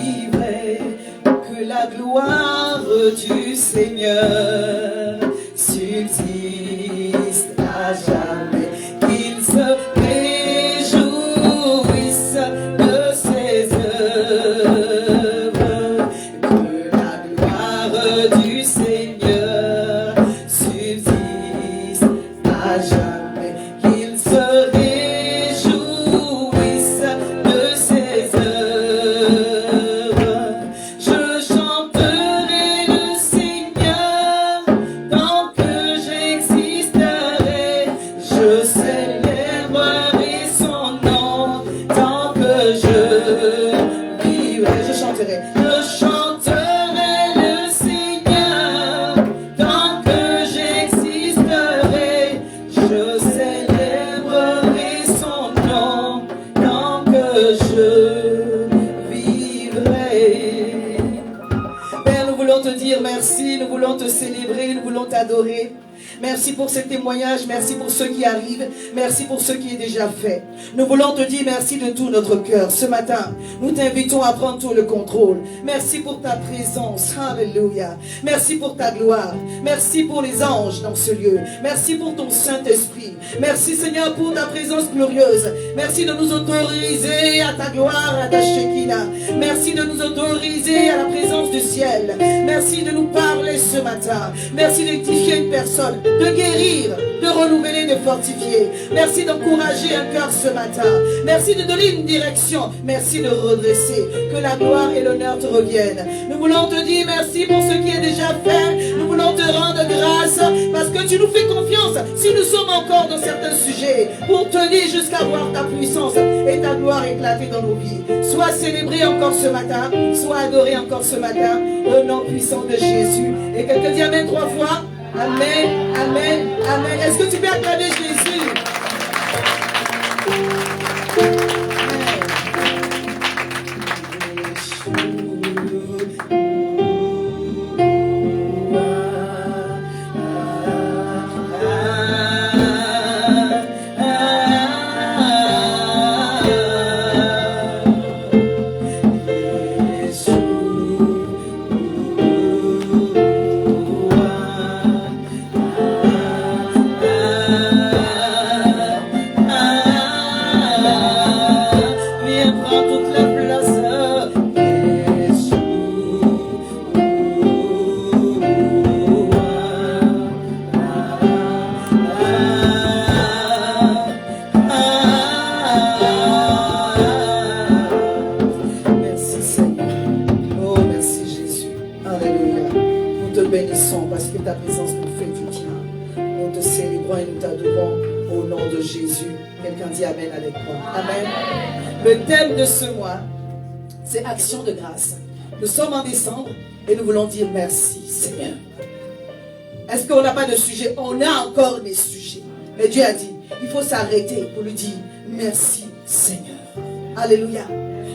vivrai, que la gloire du Seigneur subsiste à jamais, qu'il se réjouisse de ses œuvres, que la gloire du Seigneur subsiste à jamais, qu'il se réjouisse de ses œuvres. Je chanterai le Seigneur tant que j'existerai, je célébrerai son nom tant que je vivrai. Je chanterai le Seigneur tant que j'existerai, je célébrerai son nom tant que je vivrai. Père, nous voulons te dire merci, nous voulons te célébrer, nous voulons t'adorer. Merci pour ces témoignages, merci pour ceux qui arrivent, merci pour ce qui est déjà fait. Nous voulons te dire merci de tout notre cœur. Ce matin, nous t'invitons à prendre tout le contrôle. Merci pour ta présence, alléluia. Merci pour ta gloire, merci pour les anges dans ce lieu. Merci pour ton Saint-Esprit. Merci Seigneur pour ta présence glorieuse. Merci de nous autoriser à ta gloire, à ta Shekinah. Merci de nous autoriser à la présence du ciel. Merci de nous parler ce matin. Merci d'édifier une personne, de guérir, de renouveler, de fortifier. Merci d'encourager un cœur ce matin. Merci de donner une direction. Merci de redresser. Que la gloire et l'honneur te reviennent. Nous voulons te dire merci pour ce qui est déjà fait. Nous voulons te rendre grâce parce que tu nous fais confiance. Si nous sommes encore dans certains sujets, pour tenir jusqu'à voir ta puissance et ta gloire éclater dans nos vies. Sois célébré encore ce matin. Sois adoré encore ce matin. Au nom puissant de Jésus. Et quelqu'un dit Amen 3 fois. Amen, amen, amen. Est-ce que tu peux acclamer Jésus? Le thème de ce mois, c'est action de grâce. Nous sommes en décembre et nous voulons dire merci Seigneur. Est-ce qu'on n'a pas de sujet? On a encore des sujets. Mais Dieu a dit, il faut s'arrêter pour lui dire merci Seigneur. Alléluia.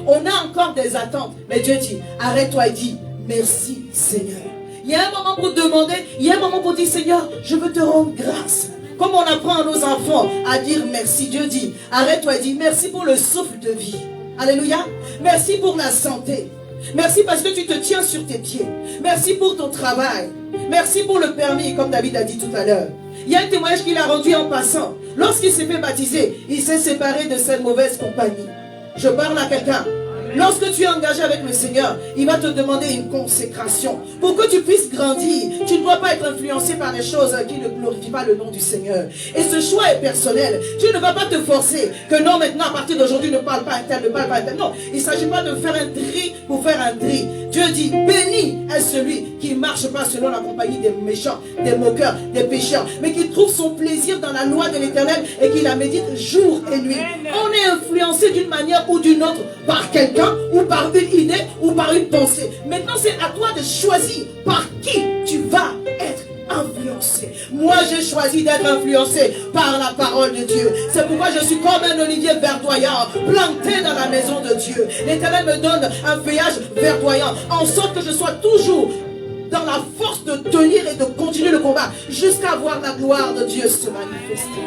On a encore des attentes. Mais Dieu dit, arrête-toi et dis merci Seigneur. Il y a un moment pour demander, il y a un moment pour dire Seigneur, je veux te rendre grâce. Comme on apprend à nos enfants à dire merci, Dieu dit, arrête-toi et dis merci pour le souffle de vie. Alléluia. Merci pour la santé. Merci parce que tu te tiens sur tes pieds. Merci pour ton travail. Merci pour le permis, comme David a dit tout à l'heure. Il y a un témoignage qu'il a rendu en passant. Lorsqu'il s'est fait baptiser, il s'est séparé de cette mauvaise compagnie. Je parle à quelqu'un. Lorsque tu es engagé avec le Seigneur, il va te demander une consécration. Pour que tu puisses grandir, tu ne dois pas être influencé par des choses qui ne glorifient pas le nom du Seigneur. Et ce choix est personnel. Tu ne vas pas te forcer que non, maintenant, à partir d'aujourd'hui, ne parle pas un tel, ne parle pas un tel. Non, il ne s'agit pas de faire un tri pour faire un tri. Dieu dit, béni est celui qui ne marche pas selon la compagnie des méchants, des moqueurs, des pécheurs, mais qui trouve son plaisir dans la loi de l'Éternel et qui la médite jour et nuit. On est influencé d'une manière ou d'une autre par quelqu'un, ou par une idée, ou par une pensée. Maintenant, c'est à toi de choisir par qui tu vas être influencé. Moi, j'ai choisi d'être influencé par la parole de Dieu. C'est pourquoi je suis comme un olivier verdoyant, planté dans la maison de Dieu. L'Éternel me donne un feuillage verdoyant, en sorte que je sois toujours dans la force de tenir et de continuer le combat, jusqu'à voir la gloire de Dieu se manifester.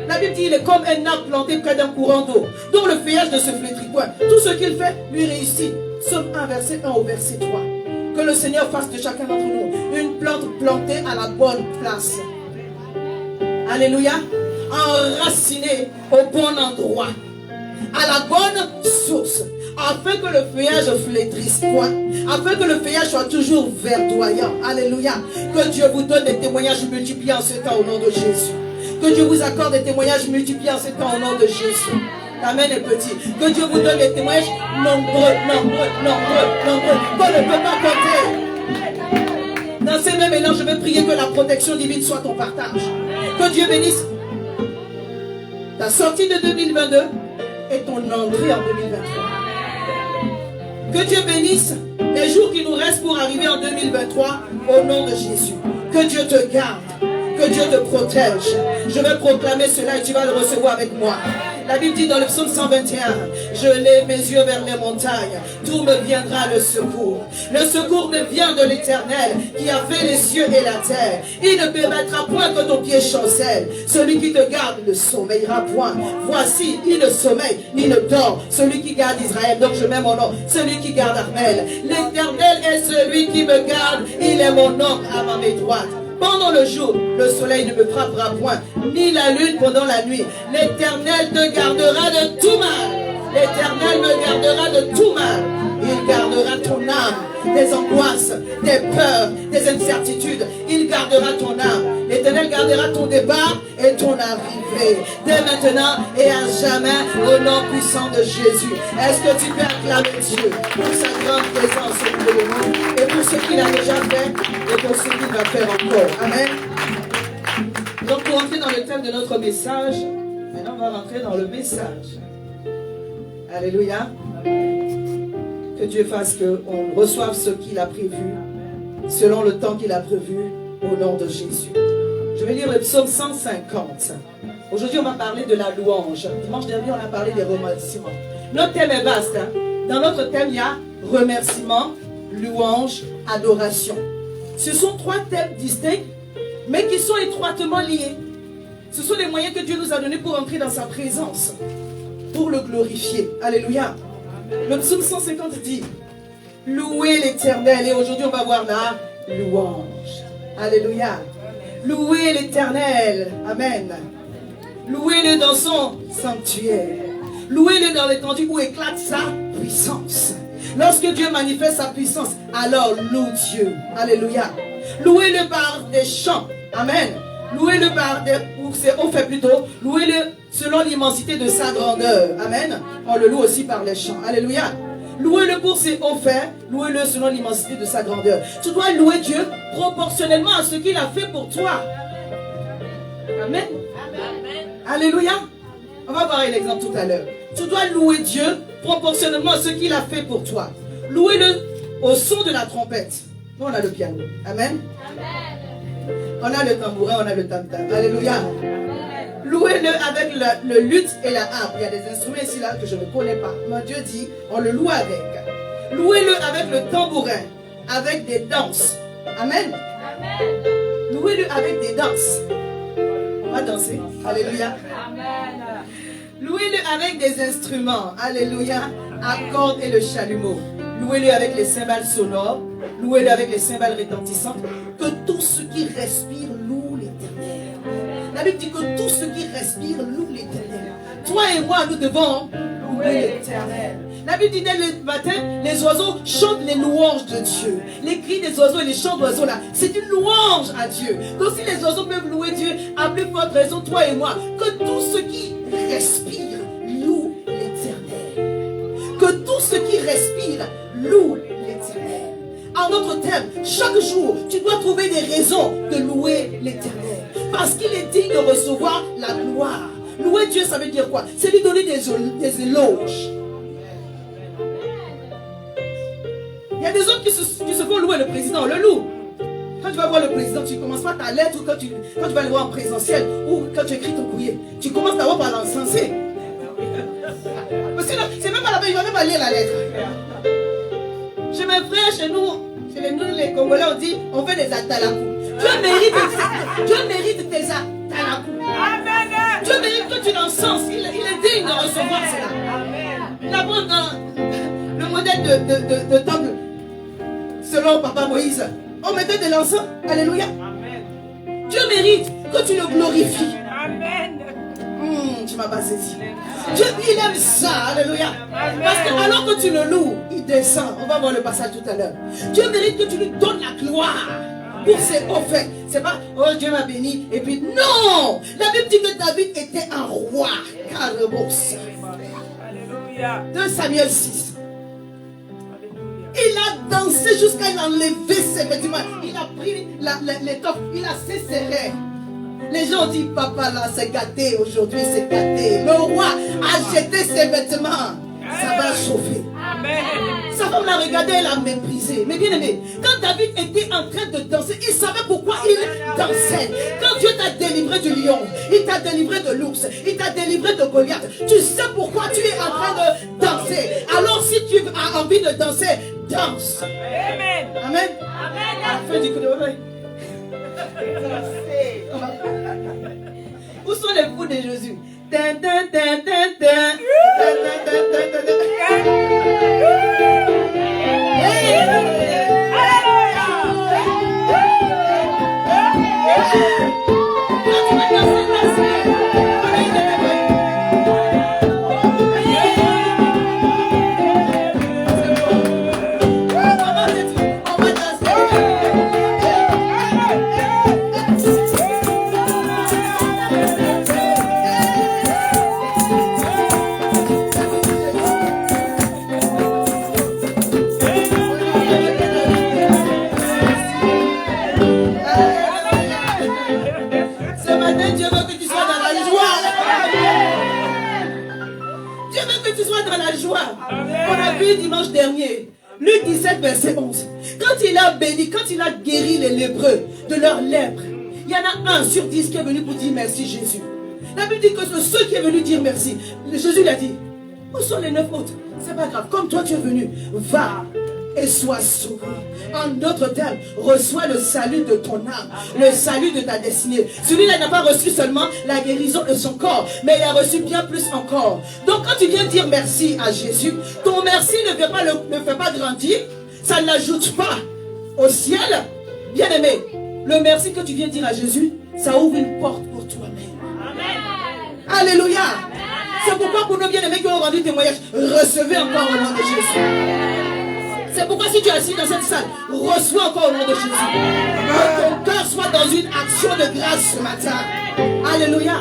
La Bible dit, il est comme un arbre planté près d'un courant d'eau, dont le feuillage ne se flétrit point. Tout ce qu'il fait lui réussit. Psaume 1, verset 1 au verset 3. Que le Seigneur fasse de chacun d'entre nous une plante plantée à la bonne place. Alléluia. Enracinée au bon endroit. À la bonne source. Afin que le feuillage flétrisse point. Afin que le feuillage soit toujours verdoyant. Alléluia. Que Dieu vous donne des témoignages multipliés en ce temps au nom de Jésus. Que Dieu vous accorde des témoignages multipliés en ce temps au nom de Jésus. Amen est petit. Que Dieu vous donne des témoignages nombreux. Qu'on ne peut pas compter. Dans ces mêmes élan, je vais prier que la protection divine soit ton partage. Que Dieu bénisse ta sortie de 2022 et ton entrée en 2023. Que Dieu bénisse les jours qui nous restent pour arriver en 2023 au nom de Jésus. Que Dieu te garde. Que Dieu te protège. Je vais proclamer cela et tu vas le recevoir avec moi. La Bible dit dans le psaume 121, je lève mes yeux vers les montagnes, d'où me viendra le secours. Le secours me vient de l'Éternel, qui a fait les cieux et la terre. Il ne permettra point que ton pied chancelle. Celui qui te garde ne sommeillera point. Voici, il ne sommeille, ni ne dort. Celui qui garde Israël, donc je mets mon nom, celui qui garde Armel. L'Éternel est celui qui me garde, il est mon ombre à ma main droite. Pendant le jour, le soleil ne me frappera point, ni la lune pendant la nuit. L'Éternel te gardera de tout mal. L'Éternel me gardera de tout mal. Il gardera ton âme, des angoisses, des peurs, des incertitudes. Il gardera ton âme. L'Éternel gardera ton départ et ton arrivée. Dès maintenant et à jamais, au nom puissant de Jésus. Est-ce que tu peux acclamer Dieu pour sa grande présence au milieu de nous et pour ce qu'il a déjà fait et pour ce qu'il va faire encore. Amen. Donc pour entrer dans le thème de notre message, maintenant on va rentrer dans le message. Alléluia. Que Dieu fasse qu'on reçoive ce qu'il a prévu, selon le temps qu'il a prévu, au nom de Jésus. Je vais lire le psaume 150. Aujourd'hui, on va parler de la louange. Dimanche dernier, on a parlé des remerciements. Notre thème est vaste. Dans notre thème, il y a remerciement, louange, adoration. Ce sont trois thèmes distincts, mais qui sont étroitement liés. Ce sont les moyens que Dieu nous a donnés pour entrer dans sa présence, pour le glorifier. Alléluia. Le psaume 150 dit, louez l'Éternel. Et aujourd'hui, on va voir la louange. Alléluia. Louez l'Éternel. Amen. Louez-le dans son sanctuaire. Louez-le dans l'étendue où éclate sa puissance. Lorsque Dieu manifeste sa puissance, alors loue Dieu. Alléluia. Louez-le par des chants. Amen. Louez-le par des... ou c'est on fait plutôt. Louez-le selon l'immensité de sa grandeur. Amen. On le loue aussi par les chants. Alléluia. Louez-le pour ses hauts faits. Louez-le selon l'immensité de sa grandeur. Tu dois louer Dieu proportionnellement à ce qu'il a fait pour toi. Amen. Amen. Alléluia. On va voir un exemple tout à l'heure. Tu dois louer Dieu proportionnellement à ce qu'il a fait pour toi. Louez-le au son de la trompette. Nous, on a le piano. Amen. Amen. On a le tambourin, on a le tam-tam. Alléluia. Louez-le avec le luth et la harpe. Il y a des instruments ici là que je ne connais pas. Mais Dieu dit, on le loue avec. Louez-le avec le tambourin, avec des danses. Amen. Amen. Louez-le avec des danses. On va danser. Alléluia. Amen. Louez-le avec des instruments. Alléluia. À cordes et le chalumeau. Louez-le avec les cymbales sonores. Louez-le avec les cymbales retentissantes. Que tout ce qui respire loue l'Éternel. La Bible dit que tout ce qui respire loue l'Éternel. Toi et moi, nous devons louer l'Éternel. La Bible dit dès le matin, les oiseaux chantent les louanges de Dieu. Les cris des oiseaux et les chants d'oiseaux là, c'est une louange à Dieu. Donc si les oiseaux peuvent louer Dieu, à plus forte raison, toi et moi, que tout ce qui respire loue l'Éternel. Que tout ce qui respire loue l'Éternel. En notre thème, chaque jour, tu dois trouver des raisons de louer l'Éternel. Parce qu'il est digne de recevoir la gloire. Louer Dieu, ça veut dire quoi? C'est lui donner des éloges. Il y a des hommes qui se font louer le président, on le loue. Quand tu vas voir le président, tu ne commences pas ta lettre ou quand tu vas le voir en présentiel ou quand tu écris ton courrier. Tu commences d'abord par l'encenser. Parce que c'est même pas la peine, il va même pas lire la lettre. Chez mes frères, chez nous les Congolais, on dit, on fait des atalakou. Dieu mérite tes atalakou. Dieu mérite que tu l'encenses. Il est digne de recevoir cela. La dans le modèle de temple, selon Papa Moïse, on mettait de l'encens. Alléluia. Amen. Dieu mérite que tu le glorifies. Amen. Tu m'as pas saisi. Dieu, il aime ça. Alléluia. Parce que alors que tu le loues, il descend. On va voir le passage tout à l'heure. Dieu mérite que tu lui donnes la gloire pour ses hauts faits. C'est pas, oh Dieu m'a béni. Et puis, non. La Bible dit que David était un roi. Alléluia. 2 Samuel 6. Il a dansé jusqu'à il a enlevé ses vêtements. Il a pris l'étoffe. Il a serré. Les gens ont dit, papa là, c'est gâté. Aujourd'hui, c'est gâté. Le roi a jeté ses vêtements. Ça va chauffer. Amen. Sa femme l'a regardé, elle l'a méprisé. Mais bien aimé, quand David était en train de danser, il savait pourquoi il dansait. Quand Dieu t'a délivré du lion, il t'a délivré de l'ours, il t'a délivré de Goliath, tu sais pourquoi tu es en train de danser. Alors si tu as envie de danser, danse. Amen. Amen. Amen. Fais du coup de oreille. Où sont les fous de Jésus? On a vu dimanche dernier, Luc 17, verset 11. Quand il a béni, quand il a guéri les lépreux de leur lèpre, il y en a 1 sur 10 qui est venu pour dire merci Jésus. La Bible dit que ceux qui est venu dire merci, Jésus l'a dit. Où sont les 9 autres? C'est pas grave, comme toi tu es venu, va et sois sauvé. En d'autres termes, reçois le salut de ton âme, le salut de ta destinée. Celui-là n'a pas reçu seulement la guérison de son corps, mais il a reçu bien plus encore. Donc quand tu viens dire merci à Jésus, ton merci ne fait pas grandir, ça ne l'ajoute pas au ciel. Bien aimé, le merci que tu viens dire à Jésus, ça ouvre une porte pour toi-même. Amen. Alléluia. C'est pourquoi pour nos bien-aimés qui ont rendu témoignage, recevez encore au nom de Jésus. C'est pourquoi si tu es assis dans cette salle, reçois encore au nom de Jésus. Que ton cœur soit dans une action de grâce ce matin. Alléluia.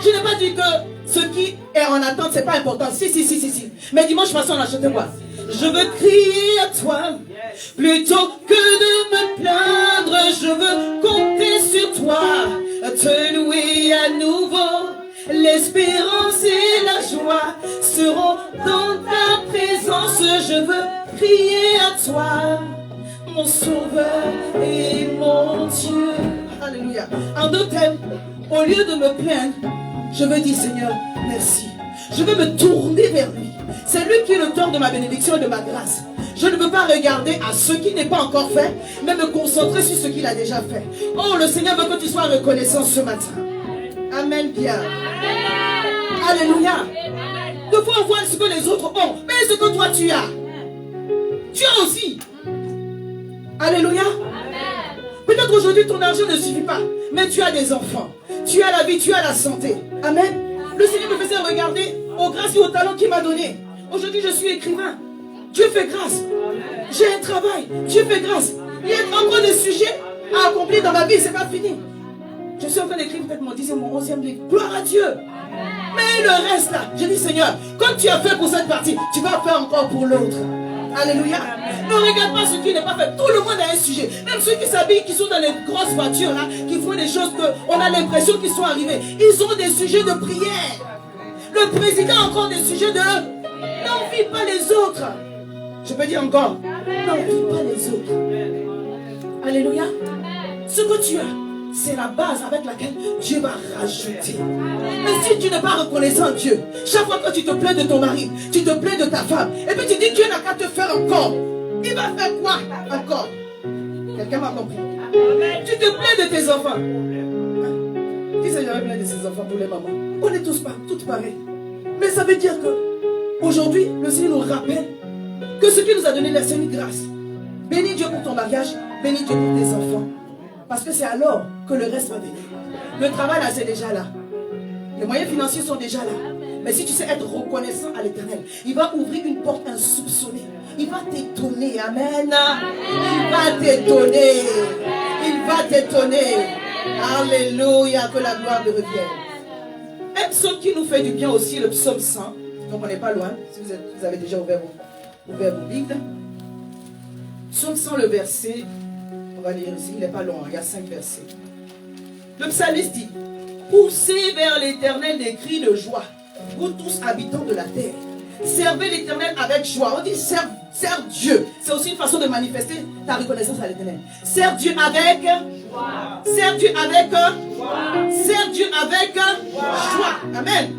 Je n'ai pas dit que ce qui est en attente, c'est pas important. Si. Mais dimanche passé, on a chanté quoi? Je veux crier à toi, plutôt que de me plaindre. Je veux compter sur toi, te louer à nouveau. L'espérance et la joie seront dans ta présence. Je veux crier à toi, mon sauveur et mon Dieu. Alléluia. En d'autres termes, au lieu de me plaindre, je veux dire Seigneur, merci. Je veux me tourner vers lui. C'est lui qui est l'auteur de ma bénédiction et de ma grâce. Je ne veux pas regarder à ce qui n'est pas encore fait, mais me concentrer sur ce qu'il a déjà fait. Oh, le Seigneur veut que tu sois reconnaissant ce matin. Amen bien. Amen. Alléluia. Des fois on voit ce que les autres ont, mais ce que toi tu as. Tu as aussi. Alléluia. Peut-être aujourd'hui ton argent ne suffit pas, mais tu as des enfants. Tu as la vie, tu as la santé. Amen. Le Seigneur me faisait regarder aux grâces et aux talents qu'il m'a donné. Aujourd'hui je suis écrivain. Dieu fait grâce. J'ai un travail. Dieu fait grâce. Il y a encore des sujets à accomplir dans ma vie, c'est pas fini. Je suis en train d'écrire peut-être mon 10e, mon 11e livre. Gloire à Dieu. Mais le reste là, je dis Seigneur, comme tu as fait pour cette partie, tu vas faire encore pour l'autre. Alléluia. Ne regarde pas ce qui n'est pas fait. Tout le monde a un sujet. Même ceux qui s'habillent, qui sont dans les grosses voitures là, qui font des choses qu'on a l'impression qu'ils sont arrivés. Ils ont des sujets de prière. Le président a encore des sujets de n'envie pas les autres. Je peux dire encore, n'envie pas les autres. Alléluia. Ce que tu as, c'est la base avec laquelle Dieu va rajouter. Mais si tu n'es pas reconnaissant Dieu, chaque fois que tu te plains de ton mari, tu te plains de ta femme, et puis tu dis Dieu n'a qu'à te faire encore. Il va faire quoi encore? Quelqu'un m'a compris. Tu te plains de tes enfants. Qui s'est jamais plaint de ses enfants pour les mamans? On est tous pas, toutes pareilles. Mais ça veut dire que aujourd'hui, le Seigneur nous rappelle Que ce qu'il nous a donné là, c'est une grâce. Bénis Dieu pour ton mariage, bénis Dieu pour tes enfants. Parce que c'est alors que le reste va venir. Le travail là, c'est déjà là. Les moyens financiers sont déjà là. Mais si tu sais être reconnaissant à l'Éternel, il va ouvrir une porte insoupçonnée. Il va t'étonner. Amen. Il va t'étonner. Il va t'étonner. Alléluia. Que la gloire te revienne. Un psaume qui nous fait du bien aussi, le psaume 100. Donc on n'est pas loin. Si vous avez déjà ouvert vos Bibles. Psaume 100, le verset. On va lire ici. Il n'est pas long. Il y a 5 versets. Le psalmiste dit: poussez vers l'Éternel des cris de joie, vous tous habitants de la terre. Servez l'Éternel avec joie. On dit serve Dieu. C'est aussi une façon de manifester ta reconnaissance à l'Éternel. Serve Dieu avec joie. Serve Dieu avec joie. Serve Dieu avec joie. Amen.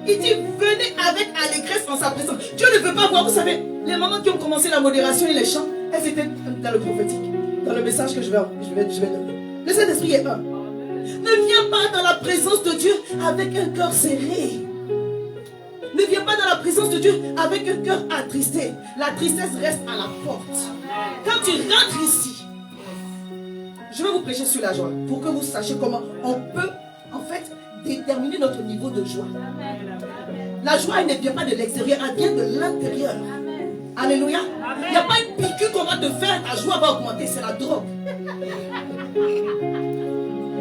Il dit venez avec allégresse en sa présence. Dieu ne veut pas voir, vous savez, les mamans qui ont commencé la modération et les chants, elles étaient dans le prophétique, dans le message que je vais donner. Le Saint-Esprit est un. Ne viens pas dans la présence de Dieu avec un cœur serré. Ne viens pas dans la présence de Dieu avec un cœur attristé. La tristesse reste à la porte. Quand tu rentres ici, je vais vous prêcher sur la joie pour que vous sachiez comment on peut en fait déterminer notre niveau de joie. La joie, elle ne vient pas de l'extérieur, elle vient de l'intérieur. Alléluia. Il n'y a pas une piqûre qu'on va te faire, ta joie va augmenter, c'est la drogue.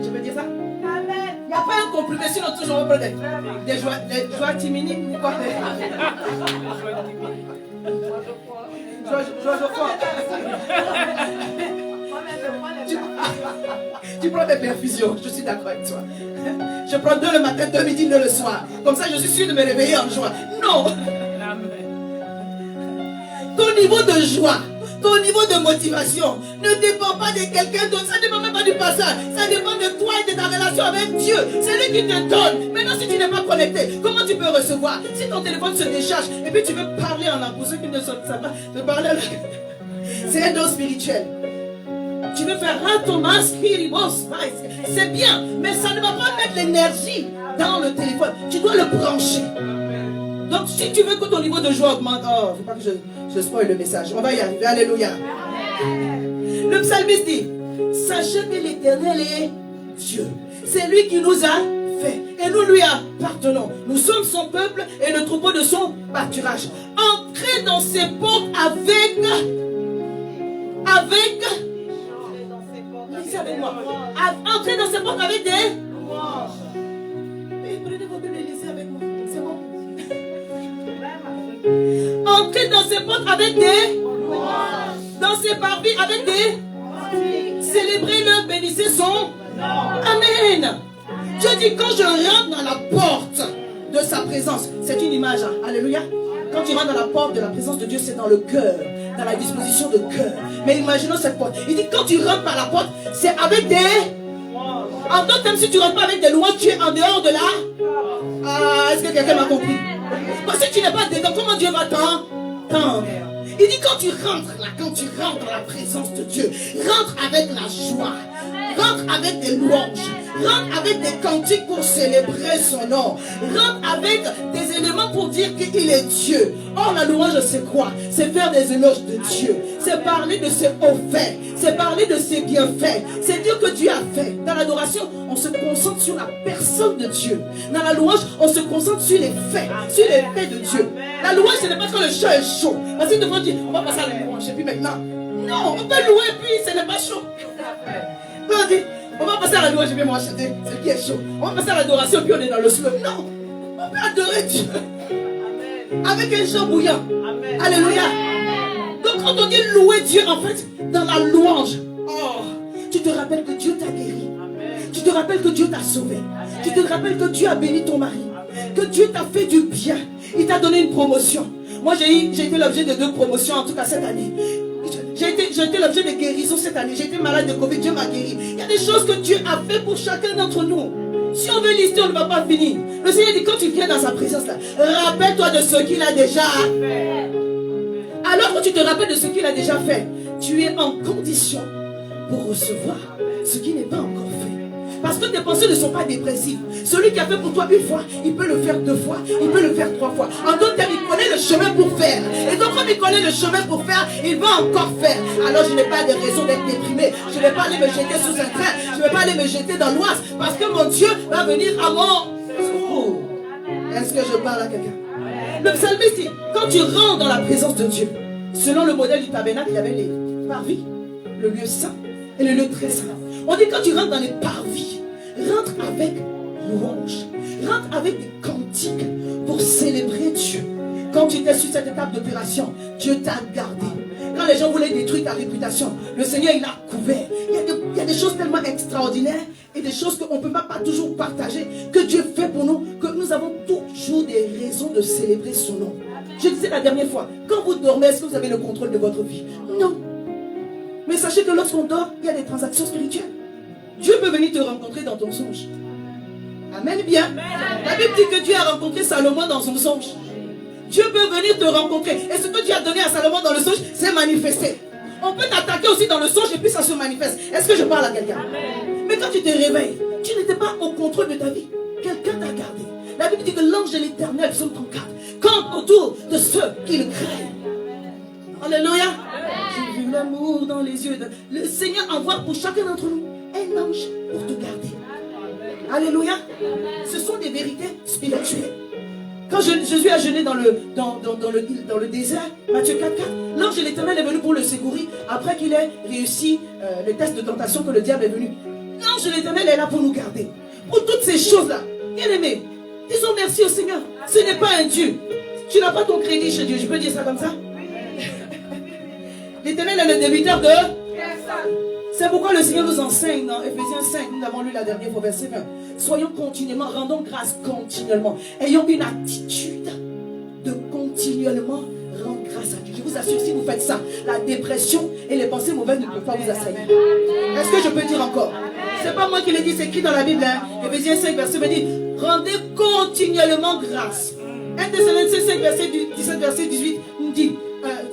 Je peux dire ça? Il n'y a pas un comprimé, sinon toujours on prend des joies timides ou quoi? Tu prends des perfusions, je suis d'accord avec toi. Je prends 2 le matin, 2 midi, 2 le soir. Comme ça, je suis sûr de me réveiller en joie. Non! Ton niveau de joie, ton niveau de motivation ne dépend pas de quelqu'un d'autre. Ça ne dépend même pas du passage. Ça dépend de toi et de ta relation avec Dieu. C'est lui qui te donne. Maintenant, si tu n'es pas connecté, comment tu peux recevoir? Si ton téléphone se décharge et puis tu veux parler en langue, pour ceux qui ne savent pas, de parler en langue. C'est un don spirituel. Tu veux faire un Thomas, c'est bien, mais ça ne va pas mettre l'énergie dans le téléphone. Tu dois le brancher. Donc, si tu veux que ton niveau de joie augmente, il ne faut pas que je spoil le message. On va y arriver. Alléluia. Le psalmiste dit: sachez que l'Éternel est Dieu. C'est lui qui nous a fait. Et nous lui appartenons. Nous sommes son peuple et le troupeau de son pâturage. Entrez dans ses portes avec. Lisez avec moi. Entrez dans ses portes avec des louanges. Prenez vos Bibles et lisez avec moi. C'est bon. Entrez dans ses portes avec des louanges. Dans ses parvis avec des. Célébrez-le, bénissez son. Amen. Dieu dit quand je rentre dans la porte de sa présence, c'est une image. Hein? Alléluia. Quand tu rentres dans la porte de la présence de Dieu, c'est dans le cœur, dans la disposition de cœur. Mais imaginons cette porte. Il dit quand tu rentres par la porte, c'est avec des. En d'autres termes, si tu ne rentres pas avec des louanges, tu es en dehors de là. Est-ce que quelqu'un m'a compris? Parce que si tu n'es pas dedans, comment Dieu va t'entendre? Il dit quand tu rentres là, quand tu rentres dans la présence de Dieu, rentre avec la joie, rentre avec des louanges, rentre avec des cantiques pour célébrer son nom, rentre avec des éléments pour dire qu'il est Dieu. Or la louange c'est quoi? C'est faire des éloges de Dieu, c'est parler de ses hauts faits, c'est parler de ses bienfaits, c'est dire que Dieu a fait. Dans l'adoration, on se concentre sur la personne de Dieu. Dans la louange, on se concentre sur les faits de Dieu. La louange, ce n'est pas quand le chant est chaud. Parce qu'ils devraient dire, on va passer à la louange. Et puis maintenant, non, on peut louer et puis ce n'est pas chaud. On dit, on va passer à la louange et puis moi chanter, c'est qui est chaud. On va passer à l'adoration et puis on est dans le slow. Non, on peut adorer Dieu. Avec un chant bouillant. Alléluia. Donc quand on dit louer Dieu, en fait, dans la louange, tu te rappelles que Dieu t'a guéri. Tu te rappelles que Dieu t'a sauvé. Tu te rappelles que Dieu a béni ton mari. Que Dieu t'a fait du bien. Il t'a donné une promotion. Moi, j'ai été l'objet de 2 promotions, en tout cas cette année. J'ai été l'objet de guérison cette année. J'ai été malade de Covid, Dieu m'a guéri. Il y a des choses que Dieu a fait pour chacun d'entre nous. Si on veut lister, on ne va pas finir. Le Seigneur dit, quand tu viens dans sa présence, là, rappelle-toi de ce qu'il a déjà fait. Alors que tu te rappelles de ce qu'il a déjà fait, tu es en condition pour recevoir ce qui n'est pas encore fait. Parce que tes pensées ne sont pas dépressives. Celui qui a fait pour toi une fois, il peut le faire 2 fois, il peut le faire 3 fois. En d'autres termes, il connaît le chemin pour faire. Et donc, comme il connaît le chemin pour faire, il va encore faire. Alors, je n'ai pas de raison d'être déprimé. Je ne vais pas aller me jeter sous un train. Je ne vais pas aller me jeter dans l'oise. Parce que mon Dieu va venir à mon secours. Est-ce que je parle à quelqu'un? Le psalmiste dit, quand tu rentres dans la présence de Dieu, selon le modèle du tabernacle, il y avait les parvis, le lieu saint et le lieu très saint. On dit quand tu rentres dans les parvis, rentre avec louange, rentre avec des cantiques pour célébrer Dieu. Quand tu étais sur cette étape d'opération, Dieu t'a gardé. Quand les gens voulaient détruire ta réputation, le Seigneur il a couvert. Il y a des choses tellement extraordinaires et des choses qu'on ne peut pas toujours partager, que Dieu fait pour nous, que nous avons toujours des raisons de célébrer son nom. Je disais la dernière fois, quand vous dormez, est-ce que vous avez le contrôle de votre vie? Non. Mais sachez que lorsqu'on dort, il y a des transactions spirituelles. Dieu peut venir te rencontrer dans ton songe. Amen bien. La Bible dit que Dieu a rencontré Salomon dans son songe. Dieu peut venir te rencontrer. Et ce que Dieu a donné à Salomon dans le songe, c'est manifesté. On peut t'attaquer aussi dans le songe et puis ça se manifeste. Est-ce que je parle à quelqu'un? Mais quand tu te réveilles, tu n'étais pas au contrôle de ta vie. Quelqu'un t'a gardé. La Bible dit que l'ange de l'Éternel, psaume 34, campe autour de ceux qui le craignent. Alléluia. J'ai vu l'amour dans les yeux. Le Seigneur envoie pour chacun d'entre nous un ange pour te garder. Alléluia. Ce sont des vérités spirituelles. Quand Jésus a jeûné dans le désert, Matthieu 4,4, l'ange de l'Éternel est venu pour le secourir après qu'il ait réussi le test de tentation que le diable est venu. L'ange de l'Éternel est là pour nous garder. Pour toutes ces choses-là, bien aimés, disons merci au Seigneur. Ce n'est pas un Dieu. Tu n'as pas ton crédit chez Dieu. Je peux dire ça comme ça? L'Éternel est le débiteur de personne. C'est pourquoi le Seigneur nous enseigne dans Ephésiens 5, nous l'avons lu la dernière fois, verset 20. Soyons continuellement, rendons grâce continuellement. Ayons une attitude de continuellement rendre grâce à Dieu. Je vous assure, si vous faites ça, la dépression et les pensées mauvaises ne peuvent pas vous assaillir. Est-ce que je peux dire encore? C'est pas moi qui l'ai dit, c'est écrit dans la Bible. Ephésiens 5, verset 20 dit, rendez continuellement grâce. 1 Thessaloniciens 5, verset 17, verset 18, nous dit,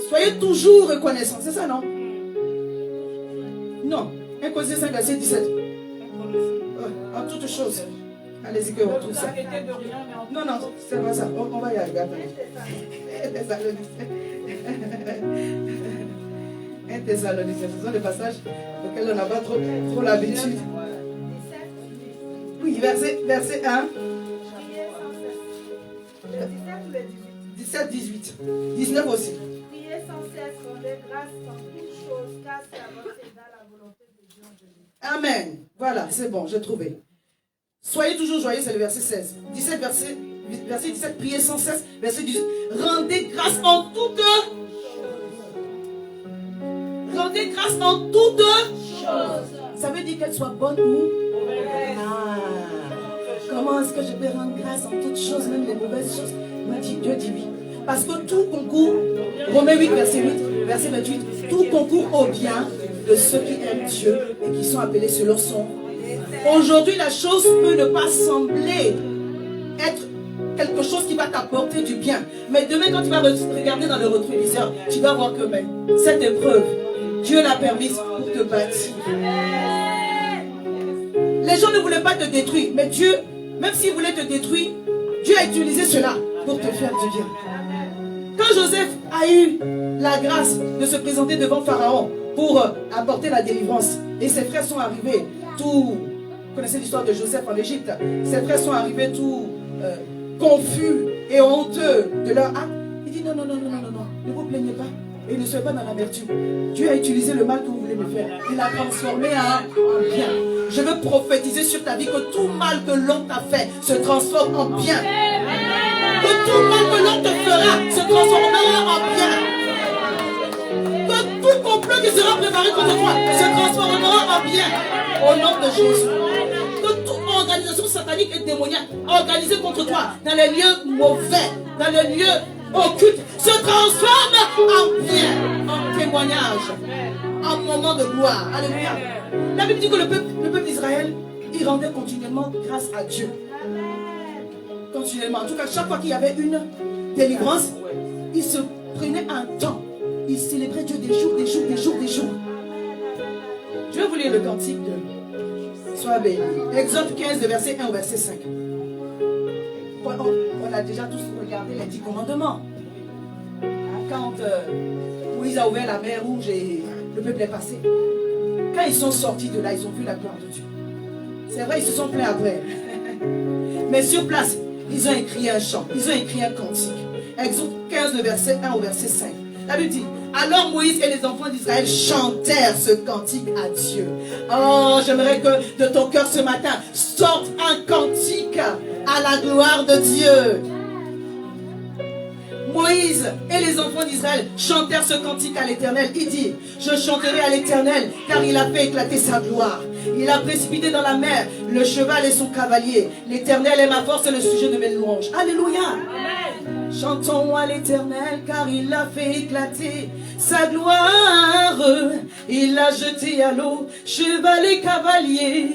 soyez toujours reconnaissants. C'est ça, non? Non. 1 Corinthiens 5, verset 17. En toutes choses. Allez-y que on trouve ça. Non, non, c'est pas ça. On va y arriver. 1 Thessaloniciens. Ce sont des passages auxquels on n'a pas trop l'habitude. Oui, verset 1. 17, 18. 19 aussi. Priez sans cesse, rendez grâce en toutes choses, car c'est à votre égard la volonté de Dieu en Jésus. Amen. Voilà, c'est bon, j'ai trouvé. Soyez toujours joyeux, c'est le verset 16. 17, verset 17, priez sans cesse. Verset 18, rendez grâce en toutes choses. Rendez grâce en toutes choses. Ça veut dire qu'elle soit bonne ou mauvaise. Comment est-ce que je peux rendre grâce en toutes choses, même les mauvaises choses? Dieu dit oui. Parce que tout concourt, Romains 8, verset 28, tout concourt au bien de ceux qui aiment Dieu et qui sont appelés selon son. Aujourd'hui, la chose peut ne pas sembler être quelque chose qui va t'apporter du bien. Mais demain, quand tu vas regarder dans le rétroviseur, tu vas voir que même cette épreuve, Dieu l'a permise pour te bâtir. Les gens ne voulaient pas te détruire, mais Dieu, même s'il voulait te détruire, Dieu a utilisé cela pour te faire du bien. Quand Joseph a eu la grâce de se présenter devant Pharaon pour apporter la délivrance, et ses frères sont arrivés tout... Vous connaissez l'histoire de Joseph en Égypte. Ses frères sont arrivés tout confus et honteux de leur acte. Il dit non, ne vous plaignez pas. Et ne soyez pas dans l'amertume. Dieu a utilisé le mal que vous voulez me faire. Il l'a transformé en bien. Je veux prophétiser sur ta vie que tout mal que l'on t'a fait se transforme en bien. Que tout mal que l'on te fera se transformera en bien. Que tout complot qui sera préparé contre toi se transformera en bien. Au nom de Jésus. Que toute organisation satanique et démoniaque organisée contre toi dans les lieux mauvais, dans les lieux occultes, se transforme en bien, en témoignage, en moment de gloire. Alléluia. La Bible dit que le peuple d'Israël, il rendait continuellement grâce à Dieu. Continuellement. En tout cas, chaque fois qu'il y avait une délivrance, il se prenait un temps. Il célébrait Dieu des jours. Je vais vous lire le cantique de Sois béni. Exode 15, de verset 1 au verset 5. On a déjà tous regardé les 10 commandements. Quand Moïse a ouvert la mer rouge et le peuple est passé. Quand ils sont sortis de là, ils ont vu la gloire de Dieu. C'est vrai, ils se sont plaints après. Mais sur place, ils ont écrit un chant. Ils ont écrit un cantique. Exode 15, de verset 1 au verset 5. La Bible dit, alors Moïse et les enfants d'Israël chantèrent ce cantique à Dieu. Oh, j'aimerais que de ton cœur ce matin sorte un cantique à la gloire de Dieu. Moïse et les enfants d'Israël chantèrent ce cantique à l'Éternel. Il dit, je chanterai à l'Éternel car il a fait éclater sa gloire. Il a précipité dans la mer le cheval et son cavalier. L'Éternel est ma force et le sujet de mes louanges. Alléluia. Amen. Chantons à l'Éternel car il a fait éclater sa gloire. Il a jeté à l'eau cheval et cavalier.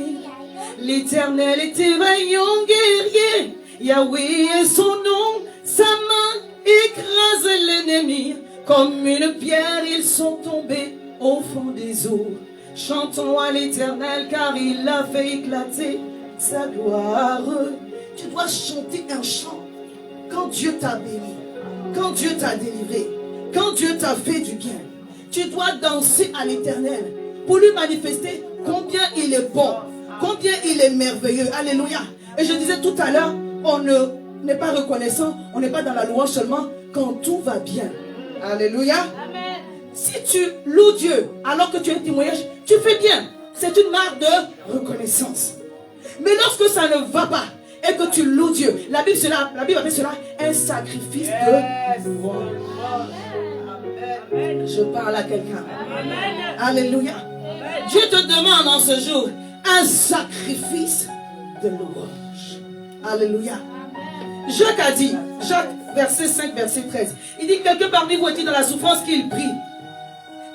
L'Éternel était vaillant guerrier. Yahweh est son nom, sa main écrase l'ennemi. Comme une pierre, ils sont tombés au fond des eaux. Chantons à l'Éternel car il a fait éclater sa gloire. Tu dois chanter un chant quand Dieu t'a béni, quand Dieu t'a délivré, quand Dieu t'a fait du bien. Tu dois danser à l'Éternel pour lui manifester combien il est bon, combien il est merveilleux. Alléluia. Et je disais tout à l'heure, on n'est pas reconnaissant, on n'est pas dans la louange seulement quand tout va bien. Alléluia. Amen. Si tu loues Dieu alors que tu es un témoignage, tu fais bien. C'est une marque de reconnaissance. Mais lorsque ça ne va pas et que tu loues Dieu, la Bible appelle cela un sacrifice de louange. Je parle à quelqu'un. Alléluia. Dieu te demande en ce jour un sacrifice de louange. Alléluia. Jacques a dit, Jacques verset 5, verset 13, il dit, quelqu'un parmi vous est-il dans la souffrance qu'il prie?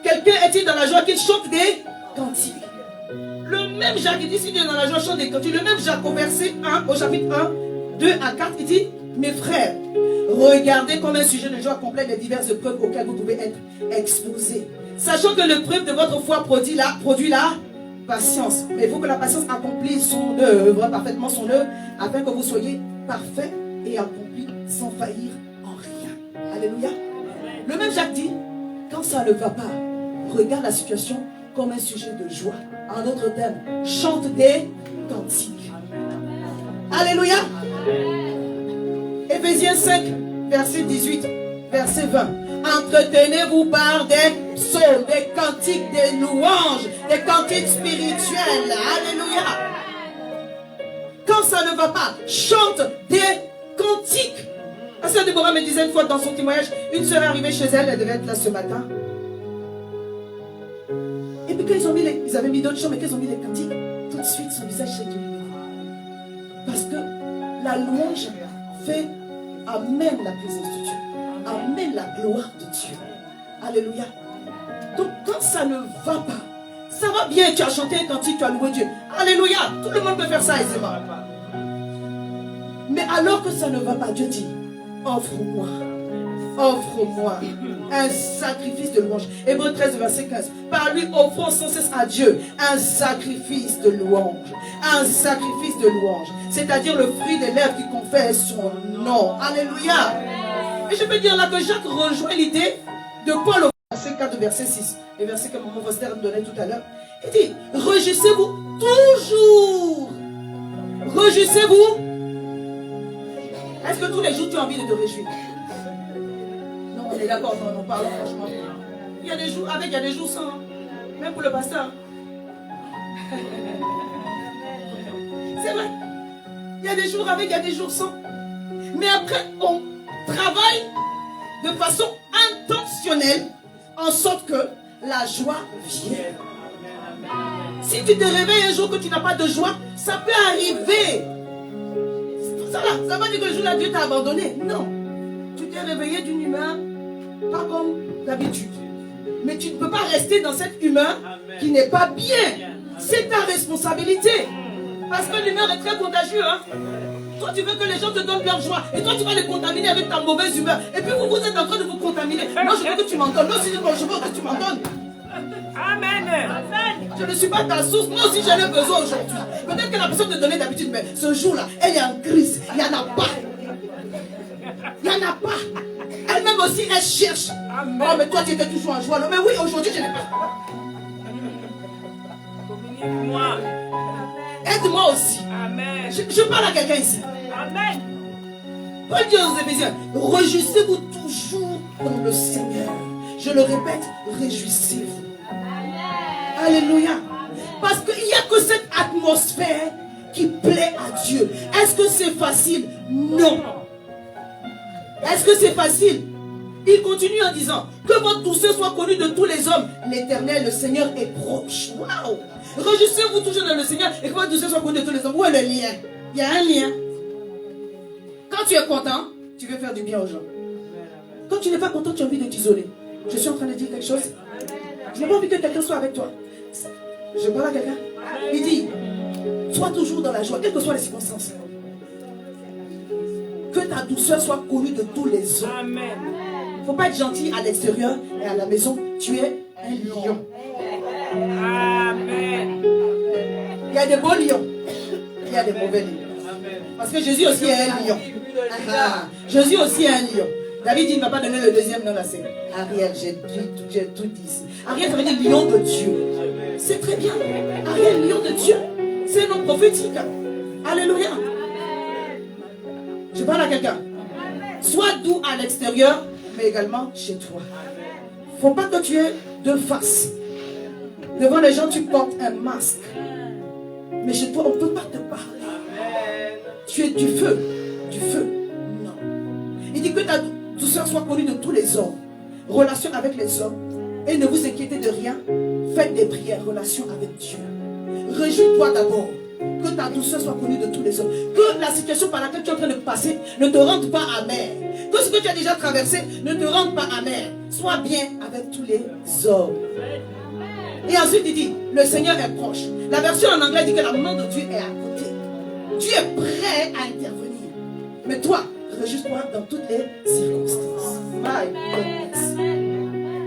Quelqu'un est-il dans la joie qu'il chante des cantiques? Le même Jacques, il dit, s'il est dans la joie, chante des cantiques. Le même Jacques au verset 1, au chapitre 1, 2 à 4, il dit, mes frères, regardez comme un sujet de joie complète les diverses épreuves auxquelles vous pouvez être exposés. Sachant que l'épreuve de votre foi produit la patience. Mais il faut que la patience accomplisse son œuvre, parfaitement son œuvre, afin que vous soyez parfaits et accomplis sans faillir en rien. Alléluia. Le même Jacques dit, quand ça ne va pas, regarde la situation comme un sujet de joie. En d'autres termes, chante des cantiques. Alléluia. Éphésiens 5, verset 18, verset 20. Entretenez-vous par des psaumes, des cantiques, des louanges, des cantiques spirituels. Alléluia. Quand ça ne va pas, chante des cantiques. La sœur Déborah me disait une fois dans son témoignage, une sœur est arrivée chez elle, elle devait être là ce matin. Et puis quand ils avaient mis d'autres chants, mais quand ils ont mis les cantiques, tout de suite son visage s'est illuminé. Parce que la louange amène la présence de Dieu, amène la gloire de Dieu. Alléluia. Donc quand ça ne va pas, ça va bien, tu as chanté un cantique, tu as loué Dieu. Alléluia. Tout le monde peut faire ça aisément. Mais alors que ça ne va pas, Dieu dit, offre-moi un sacrifice de louange. Hébreux 13, verset 15. Par lui, offrons sans cesse à Dieu un sacrifice de louange. Un sacrifice de louange. C'est-à-dire le fruit des lèvres qui confessent son nom. Alléluia. Et je peux dire là que Jacques rejoint l'idée de Paul au verset 4, verset 6. Le verset que Maman Foster me donnait tout à l'heure. Il dit, réjouissez-vous toujours. Réjouissez-vous. Est-ce que tous les jours tu as envie de te réjouir? Non, on est d'accord, non, parlons franchement. Il y a des jours avec, il y a des jours sans. Même pour le pasteur. C'est vrai. Il y a des jours avec, il y a des jours sans. Mais après, on travaille de façon intentionnelle en sorte que la joie vienne. Si tu te réveilles un jour que tu n'as pas de joie, ça peut arriver. Ça va pas dire que le jour là Dieu t'a abandonné. Non. Tu t'es réveillé d'une humeur pas comme d'habitude. Mais tu ne peux pas rester dans cette humeur qui n'est pas bien. C'est ta responsabilité. Parce que l'humeur est très contagieuse. Hein? Toi tu veux que les gens te donnent leur joie. Et toi tu vas les contaminer avec ta mauvaise humeur. Et puis vous êtes en train de vous contaminer. Moi je veux que tu m'entends. Moi aussi je veux que tu m'entends. Amen. Je ne suis pas ta source. Moi aussi, j'en ai besoin aujourd'hui. Peut-être que la personne te donnait d'habitude, mais ce jour-là, elle est en crise. Il n'y en a pas. Il n'y en a pas. Elle-même aussi, elle cherche. Amen. Oh, mais toi, tu étais toujours en joie. Mais oui, aujourd'hui, je n'ai pas. Communique-moi. Aide-moi aussi. Amen. Je parle à quelqu'un ici. Amen. Paul dit aux Éphésiens, réjouissez-vous toujours dans le Seigneur. Je le répète, réjouissez-vous. Alléluia. Parce qu'il n'y a que cette atmosphère qui plaît à Dieu. Est-ce que c'est facile? Non. Est-ce que c'est facile? Il continue en disant que votre douceur soit connue de tous les hommes. L'Éternel, le Seigneur est proche. Waouh! Réjouissez-vous toujours dans le Seigneur et que votre douceur soit connue de tous les hommes. Où est le lien? Il y a un lien. Quand tu es content, tu veux faire du bien aux gens. Quand tu n'es pas content, tu as envie de t'isoler. Je suis en train de dire quelque chose. Je n'ai pas envie que quelqu'un soit avec toi. Je parle à quelqu'un. Il dit, sois toujours dans la joie, quelles que soient les circonstances. Que ta douceur soit connue de tous les hommes. Amen. Il ne faut pas être gentil à l'extérieur et à la maison. Tu es un lion. Amen. Il y a des beaux lions. Il y a des mauvais lions. Parce que Jésus aussi est un lion. Jésus aussi est un lion. David dit, il ne m'a pas donné le deuxième nom là, c'est Ariel. J'ai tout dit ici. Ariel, ça veut dire lion de Dieu. C'est très bien. Ariel, lion de Dieu. C'est un nom prophétique. Alléluia. Je parle à quelqu'un. Sois doux à l'extérieur, mais également chez toi. Il ne faut pas que tu aies deux faces. Devant les gens, tu portes un masque. Mais chez toi, on ne peut pas te parler. Tu es du feu. Du feu. Non. Il dit que ta douceur soit connue de tous les hommes. Relation avec les hommes. Et ne vous inquiétez de rien. Faites des prières, relation avec Dieu. Réjouis-toi d'abord. Que ta douceur soit connue de tous les hommes. Que la situation par laquelle tu es en train de passer ne te rende pas amer. Que ce que tu as déjà traversé ne te rende pas amer. Sois bien avec tous les hommes. Et ensuite il dit, le Seigneur est proche. La version en anglais dit que la main de Dieu est à côté. Dieu est prêt à intervenir. Mais toi, réjouis-toi dans toutes les circonstances. My goodness.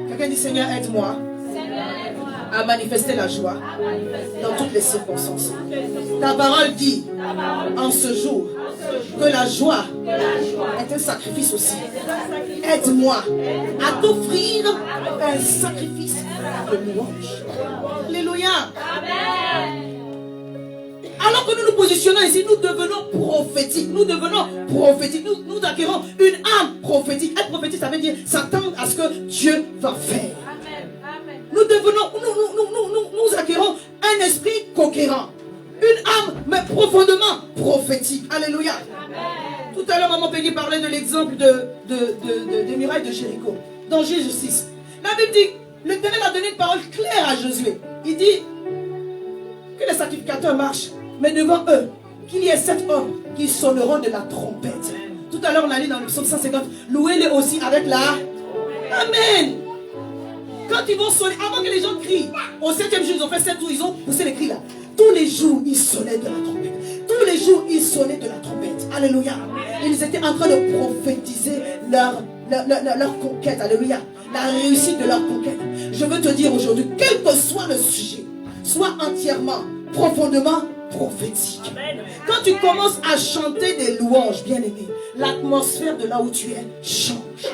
Quelqu'un dit, Seigneur, aide-moi à manifester la joie dans toutes les circonstances. Ta parole dit en ce jour que la joie est un sacrifice aussi. Aide-moi à t'offrir un sacrifice de louange. Alléluia. Alors que nous nous positionnons ici, nous devenons prophétiques. Nous devenons prophétiques. Nous acquérons une âme prophétique. Être prophétique, ça veut dire s'attendre à ce que Dieu va faire. Nous devenons, nous acquérons un esprit conquérant. Une âme, mais profondément prophétique. Alléluia. Tout à l'heure, Maman Peggy parlait de l'exemple des murailles de Jéricho. Dans Jésus 6. La Bible dit, l'Éternel a donné une parole claire à Josué. Il dit que les sacrificateurs marchent, mais devant eux, qu'il y ait 7 hommes qui sonneront de la trompette. Tout à l'heure, on a lu dans le psaume 150, louez-les aussi avec la... Amen. Quand ils vont sonner, avant que les gens crient, au 7e jour, ils ont fait 7 jours, ils ont poussé les cris là. Tous les jours, ils sonnaient de la trompette. Tous les jours, ils sonnaient de la trompette. Alléluia. Ils étaient en train de prophétiser leur conquête. Alléluia. La réussite de leur conquête. Je veux te dire aujourd'hui, quel que soit le sujet, sois entièrement, profondément prophétique. Quand tu commences à chanter des louanges, bien-aimés, l'atmosphère de là où tu es change.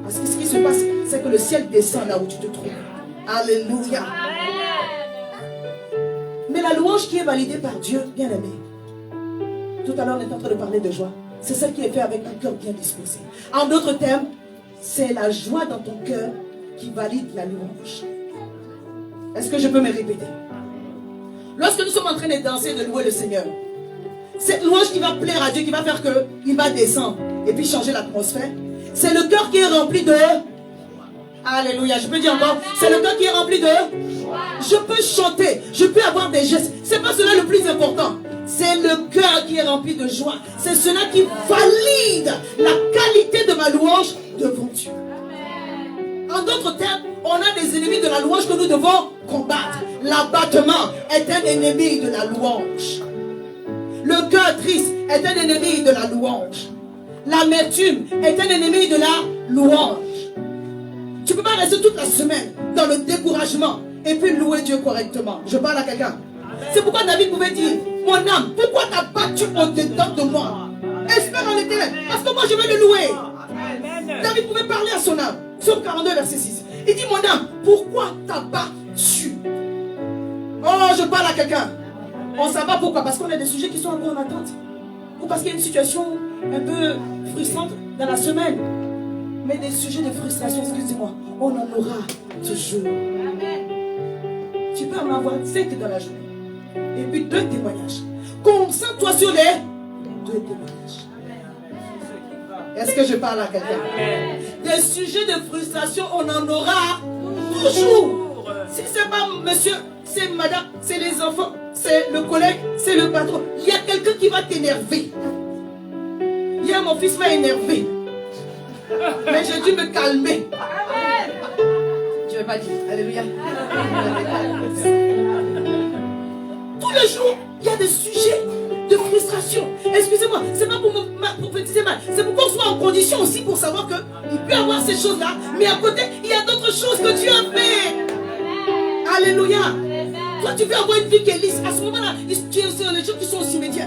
Parce que ce qui se passe, c'est que le ciel descend là où tu te trouves. Alléluia. Mais la louange qui est validée par Dieu, bien-aimé, tout à l'heure on est en train de parler de joie, c'est celle qui est faite avec un cœur bien disposé. En d'autres termes, c'est la joie dans ton cœur qui valide la louange. Est-ce que je peux me répéter? Lorsque nous sommes en train de danser, de louer le Seigneur, cette louange qui va plaire à Dieu, qui va faire qu'il va descendre et puis changer l'atmosphère, c'est le cœur qui est rempli de... Alléluia, je peux dire encore, c'est le cœur qui est rempli de... Je peux chanter, je peux avoir des gestes. C'est pas cela le plus important. C'est le cœur qui est rempli de joie. C'est cela qui valide la qualité de ma louange devant Dieu. En d'autres termes, on a des ennemis de la louange que nous devons combattre. L'abattement est un ennemi de la louange. Le cœur triste est un ennemi de la louange. L'amertume est un ennemi de la louange. Tu ne peux pas rester toute la semaine dans le découragement et puis louer Dieu correctement. Je parle à quelqu'un. C'est pourquoi David pouvait dire, mon âme, pourquoi t'as battu au-dedans de moi? Espère en l'Éternel, parce que moi je vais le louer. David pouvait parler à son âme. Psaume 42, verset 6. Il dit, mon âme, pourquoi t'as battu? Oh, je parle à quelqu'un. On ne sait pas pourquoi, parce qu'on a des sujets qui sont encore en attente. Ou parce qu'il y a une situation un peu frustrante dans la semaine. Mais des sujets de frustration, excusez-moi, on en aura toujours. Tu peux en avoir 5 dans la journée. Et puis 2 témoignages. Concentre-toi sur les 2 témoignages. Est-ce que je parle à quelqu'un? Des sujets de frustration, on en aura toujours. Si c'est pas monsieur, c'est madame, c'est les enfants, c'est le collègue, c'est le patron. Il y a quelqu'un qui va t'énerver. Hier, mon fils m'a énervé. Mais j'ai dû me calmer. Je ne vais pas dire. Alléluia. Tous les jours, il y a des sujets de frustration. Excusez-moi, c'est pas pour prophétiser mal. C'est pour qu'on soit en condition aussi pour savoir qu'il peut y avoir ces choses-là. Mais à côté, il y a d'autres choses que Dieu a fait. Alléluia. Toi, tu veux avoir une vie qui est lisse. À ce moment-là, tu es aussi dans les gens qui sont aussi médias.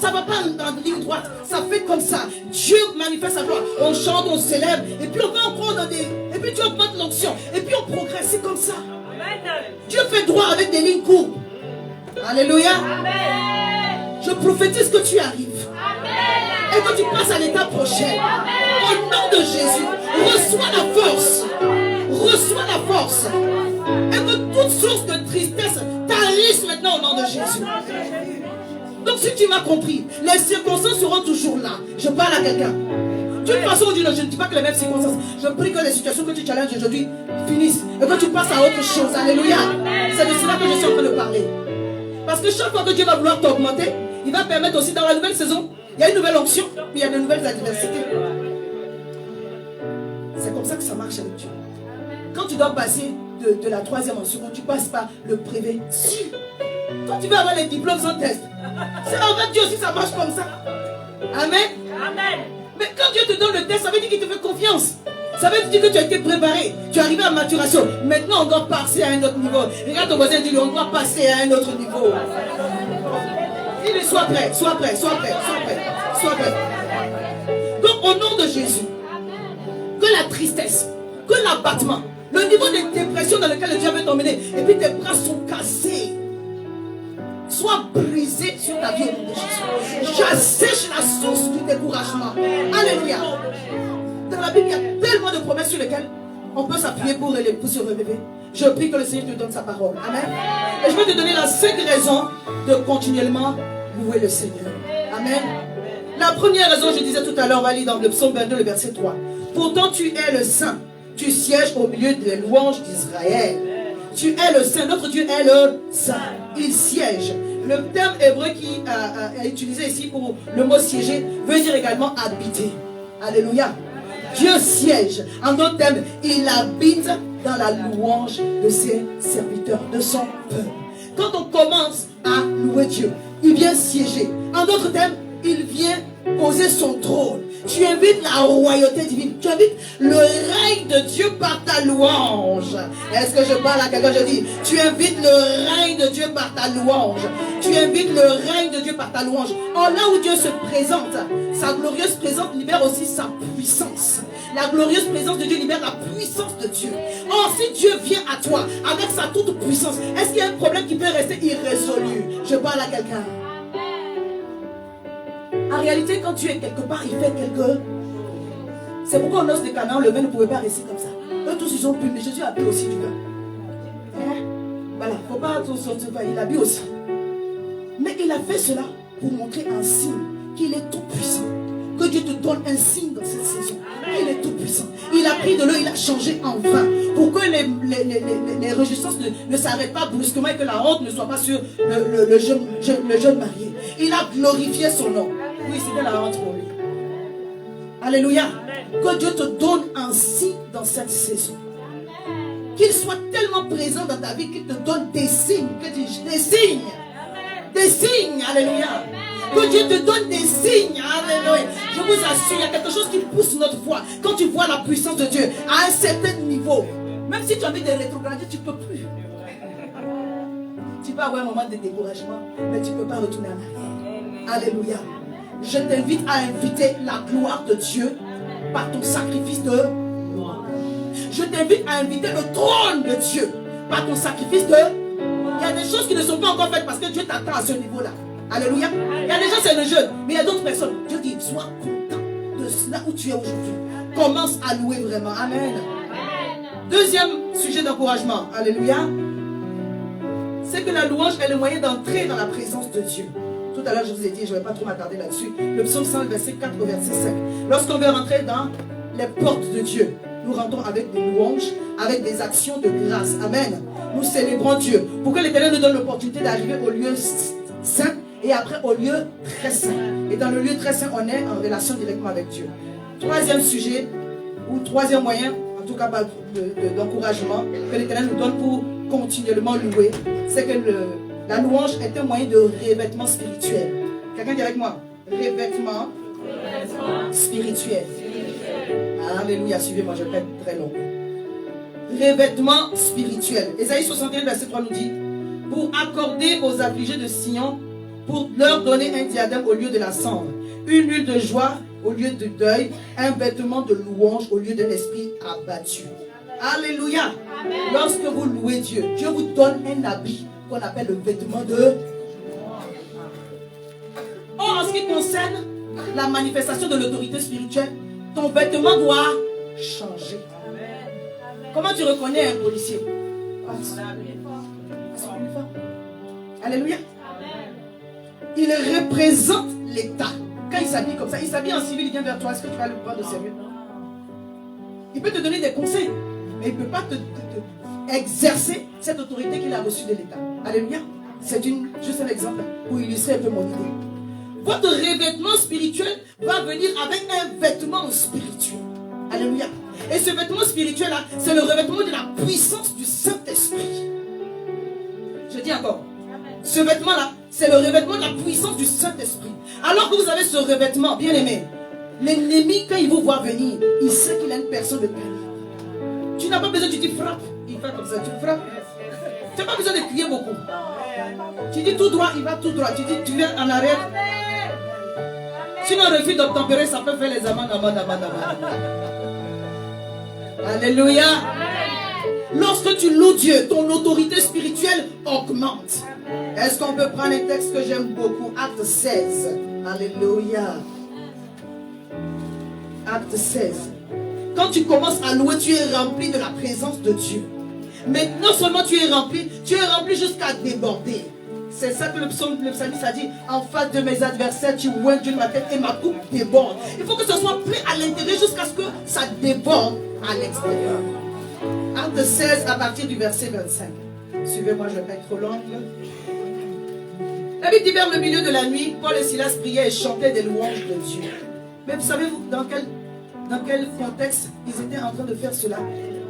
Ça ne va pas dans la ligne droite. Ça fait comme ça. Dieu manifeste sa gloire. On chante, on célèbre. Et puis on va encore dans des... Et puis Dieu augmente l'onction. Et puis on progresse. C'est comme ça. Dieu fait droit avec des lignes courbes. Alléluia. Je prophétise que tu arrives. Et que tu passes à l'étape prochaine. Au nom de Jésus, reçois la force. Reçois la force. Et que toute source de tristesse tarisse maintenant au nom de Jésus. Donc si tu m'as compris, les circonstances seront toujours là. Je parle à quelqu'un. De toute façon, je ne dis pas que les mêmes circonstances. Je prie que les situations que tu challenges aujourd'hui finissent. Et que tu passes à autre chose. Alléluia. C'est de cela que je suis en train de parler. Parce que chaque fois que Dieu va vouloir t'augmenter, il va permettre aussi dans la nouvelle saison, il y a une nouvelle onction, mais il y a de nouvelles adversités. C'est comme ça que ça marche avec Dieu. Quand tu dois passer de la 3e en seconde, tu passes par le privé. Si. Quand tu veux avoir les diplômes sans test, c'est avec Dieu aussi ça marche comme ça. Amen. Amen. Mais quand Dieu te donne le test, ça veut dire qu'il te fait confiance. Ça veut dire que tu as été préparé. Tu es arrivé à maturation. Maintenant, on doit passer à un autre niveau. Regarde ton voisin, dis-lui, on doit passer à un autre niveau. Dis-lui, sois prêt, sois prêt, sois prêt, sois prêt, sois prêt. Donc, au nom de Jésus, que la tristesse, que l'abattement, le niveau de dépression dans lequel Dieu veut t'emmener, et puis tes bras sont cassés, soit brisé sur ta vie au nom de Jésus. J'assèche la source du découragement. Alléluia. Dans la Bible, il y a tellement de promesses sur lesquelles on peut s'appuyer pour se relever. Je prie que le Seigneur te donne sa parole. Amen. Et je vais te donner la 5 raisons de continuellement louer le Seigneur. Amen. La première raison, je disais tout à l'heure, on va lire dans le psaume 22, le verset 3. Pourtant tu es le Saint. Tu sièges au milieu des louanges d'Israël. Tu es le Saint. Notre Dieu est le Saint. Il siège. Le terme hébreu qui est utilisé ici pour le mot siéger veut dire également habiter. Alléluia. Dieu siège. En d'autres termes, il habite dans la louange de ses serviteurs, de son peuple. Quand on commence à louer Dieu, il vient siéger. En d'autres termes, il vient poser son trône. Tu invites la royauté divine. Tu invites le règne de Dieu par ta louange. Est-ce que je parle à quelqu'un? Je dis, tu invites le règne de Dieu par ta louange. Tu invites le règne de Dieu par ta louange. Or, là où Dieu se présente, sa glorieuse présence libère aussi sa puissance. La glorieuse présence de Dieu libère la puissance de Dieu. Or, si Dieu vient à toi avec sa toute puissance, est-ce qu'il y a un problème qui peut rester irrésolu? Je parle à quelqu'un. En réalité, quand tu es quelque part, il fait quelque... C'est pourquoi au os de Canaan, le vin ne pouvait pas rester comme ça. Eux tous, ils ont pu, mais Jésus a bu aussi du vin. Voilà, il ne faut pas tout sortir, il a bu aussi. Mais il a fait cela pour montrer un signe qu'il est tout puissant. Que Dieu te donne un signe dans cette saison. Il est tout puissant. Il a pris de l'eau, il a changé en vin. Pour que les réjouissances ne s'arrêtent pas brusquement et que la honte ne soit pas sur le jeune marié. Il a glorifié son nom. Oui, c'était la honte pour lui. Alléluia. Que Dieu te donne un signe dans cette saison. Qu'il soit tellement présent dans ta vie qu'il te donne des signes. Que dis-je? Des signes. Des signes. Alléluia. Que Dieu te donne des signes. Alléluia. Je vous assure, il y a quelque chose qui pousse notre foi. Quand tu vois la puissance de Dieu à un certain niveau, Même si tu as envie de rétrograder, tu ne peux plus. Tu peux avoir un moment de découragement, mais tu ne peux pas retourner en arrière. Alléluia. Je t'invite à inviter la gloire de Dieu par ton sacrifice de gloire. Je t'invite à inviter le trône de Dieu par ton sacrifice de... Il y a des choses qui ne sont pas encore faites parce que Dieu t'attend à ce niveau-là. Alléluia. Il y a des gens, c'est le jeûne, mais il y a d'autres personnes. Dieu dit, sois content de cela où tu es aujourd'hui. Commence à louer vraiment. Amen. Deuxième sujet d'encouragement. Alléluia. C'est que la louange est le moyen d'entrer dans la présence de Dieu. Tout à l'heure, je vous ai dit, je ne vais pas trop m'attarder là-dessus. Le psaume 100, verset 4 au verset 5. Lorsqu'on veut rentrer dans les portes de Dieu, nous rentrons avec des louanges, avec des actions de grâce. Amen. Nous célébrons Dieu. Pour que l'Éternel nous donne l'opportunité d'arriver au lieu saint et après au lieu très saint. Et dans le lieu très saint, on est en relation directement avec Dieu. Troisième sujet, ou troisième moyen, en tout cas d'encouragement, que l'Éternel nous donne pour continuellement louer, c'est que la louange est un moyen de revêtement spirituel. Quelqu'un dit avec moi, revêtement spirituel. Alléluia, suivez-moi, je vais être très long. Revêtement spirituel. Ésaïe 61, verset 3 nous dit, pour accorder aux affligés de Sion, pour leur donner un diadème au lieu de la cendre, une huile de joie au lieu de deuil, un vêtement de louange au lieu d'un esprit abattu. Alléluia. Amen. Lorsque vous louez Dieu, Dieu vous donne un habit qu'on appelle le vêtement de... Or, en ce qui concerne la manifestation de l'autorité spirituelle, ton vêtement doit changer. Amen. Comment tu reconnais un policier? Alléluia. Amen. Il représente l'État. Quand il s'habille comme ça, il s'habille en civil, il vient vers toi. Est-ce que tu vas le voir de sérieux? Il peut te donner des conseils, mais il ne peut pas exercer cette autorité qu'il a reçue de l'État. Alléluia. C'est juste un exemple pour illustrer un peu mon idée. Votre revêtement spirituel va venir avec un vêtement spirituel. Alléluia. Et ce vêtement spirituel-là, c'est le revêtement de la puissance du Saint-Esprit. Je dis encore. Ce vêtement-là, c'est le revêtement de la puissance du Saint-Esprit. Alors que vous avez ce revêtement, bien aimé, l'ennemi, quand il vous voit venir, il sait qu'il a une personne de calibre. Tu n'as pas besoin, tu dis frappe. Il fait comme ça, tu frappes. Tu n'as pas besoin de crier beaucoup. Tu dis tout droit, il va tout droit. Tu dis, tu viens en arrière. Sinon, on refuse d'obtempérer, ça peut faire les amendes. Alléluia. Lorsque tu loues Dieu, ton autorité spirituelle augmente. Est-ce qu'on peut prendre un texte que j'aime beaucoup? Acte 16. Alléluia. Acte 16. Quand tu commences à louer, tu es rempli de la présence de Dieu. Mais non seulement tu es rempli jusqu'à déborder. C'est ça que le psalmiste a dit. En face de mes adversaires, tu oins Dieu de ma tête et ma coupe déborde. Il faut que ce soit plein à l'intérieur jusqu'à ce que ça déborde à l'extérieur. Acte 16 à partir du verset 25. Suivez-moi, je vais pas être trop longue. La Bible dit vers le milieu de la nuit, Paul et Silas priaient et chantaient des louanges de Dieu. Mais vous savez dans quel contexte ils étaient en train de faire cela?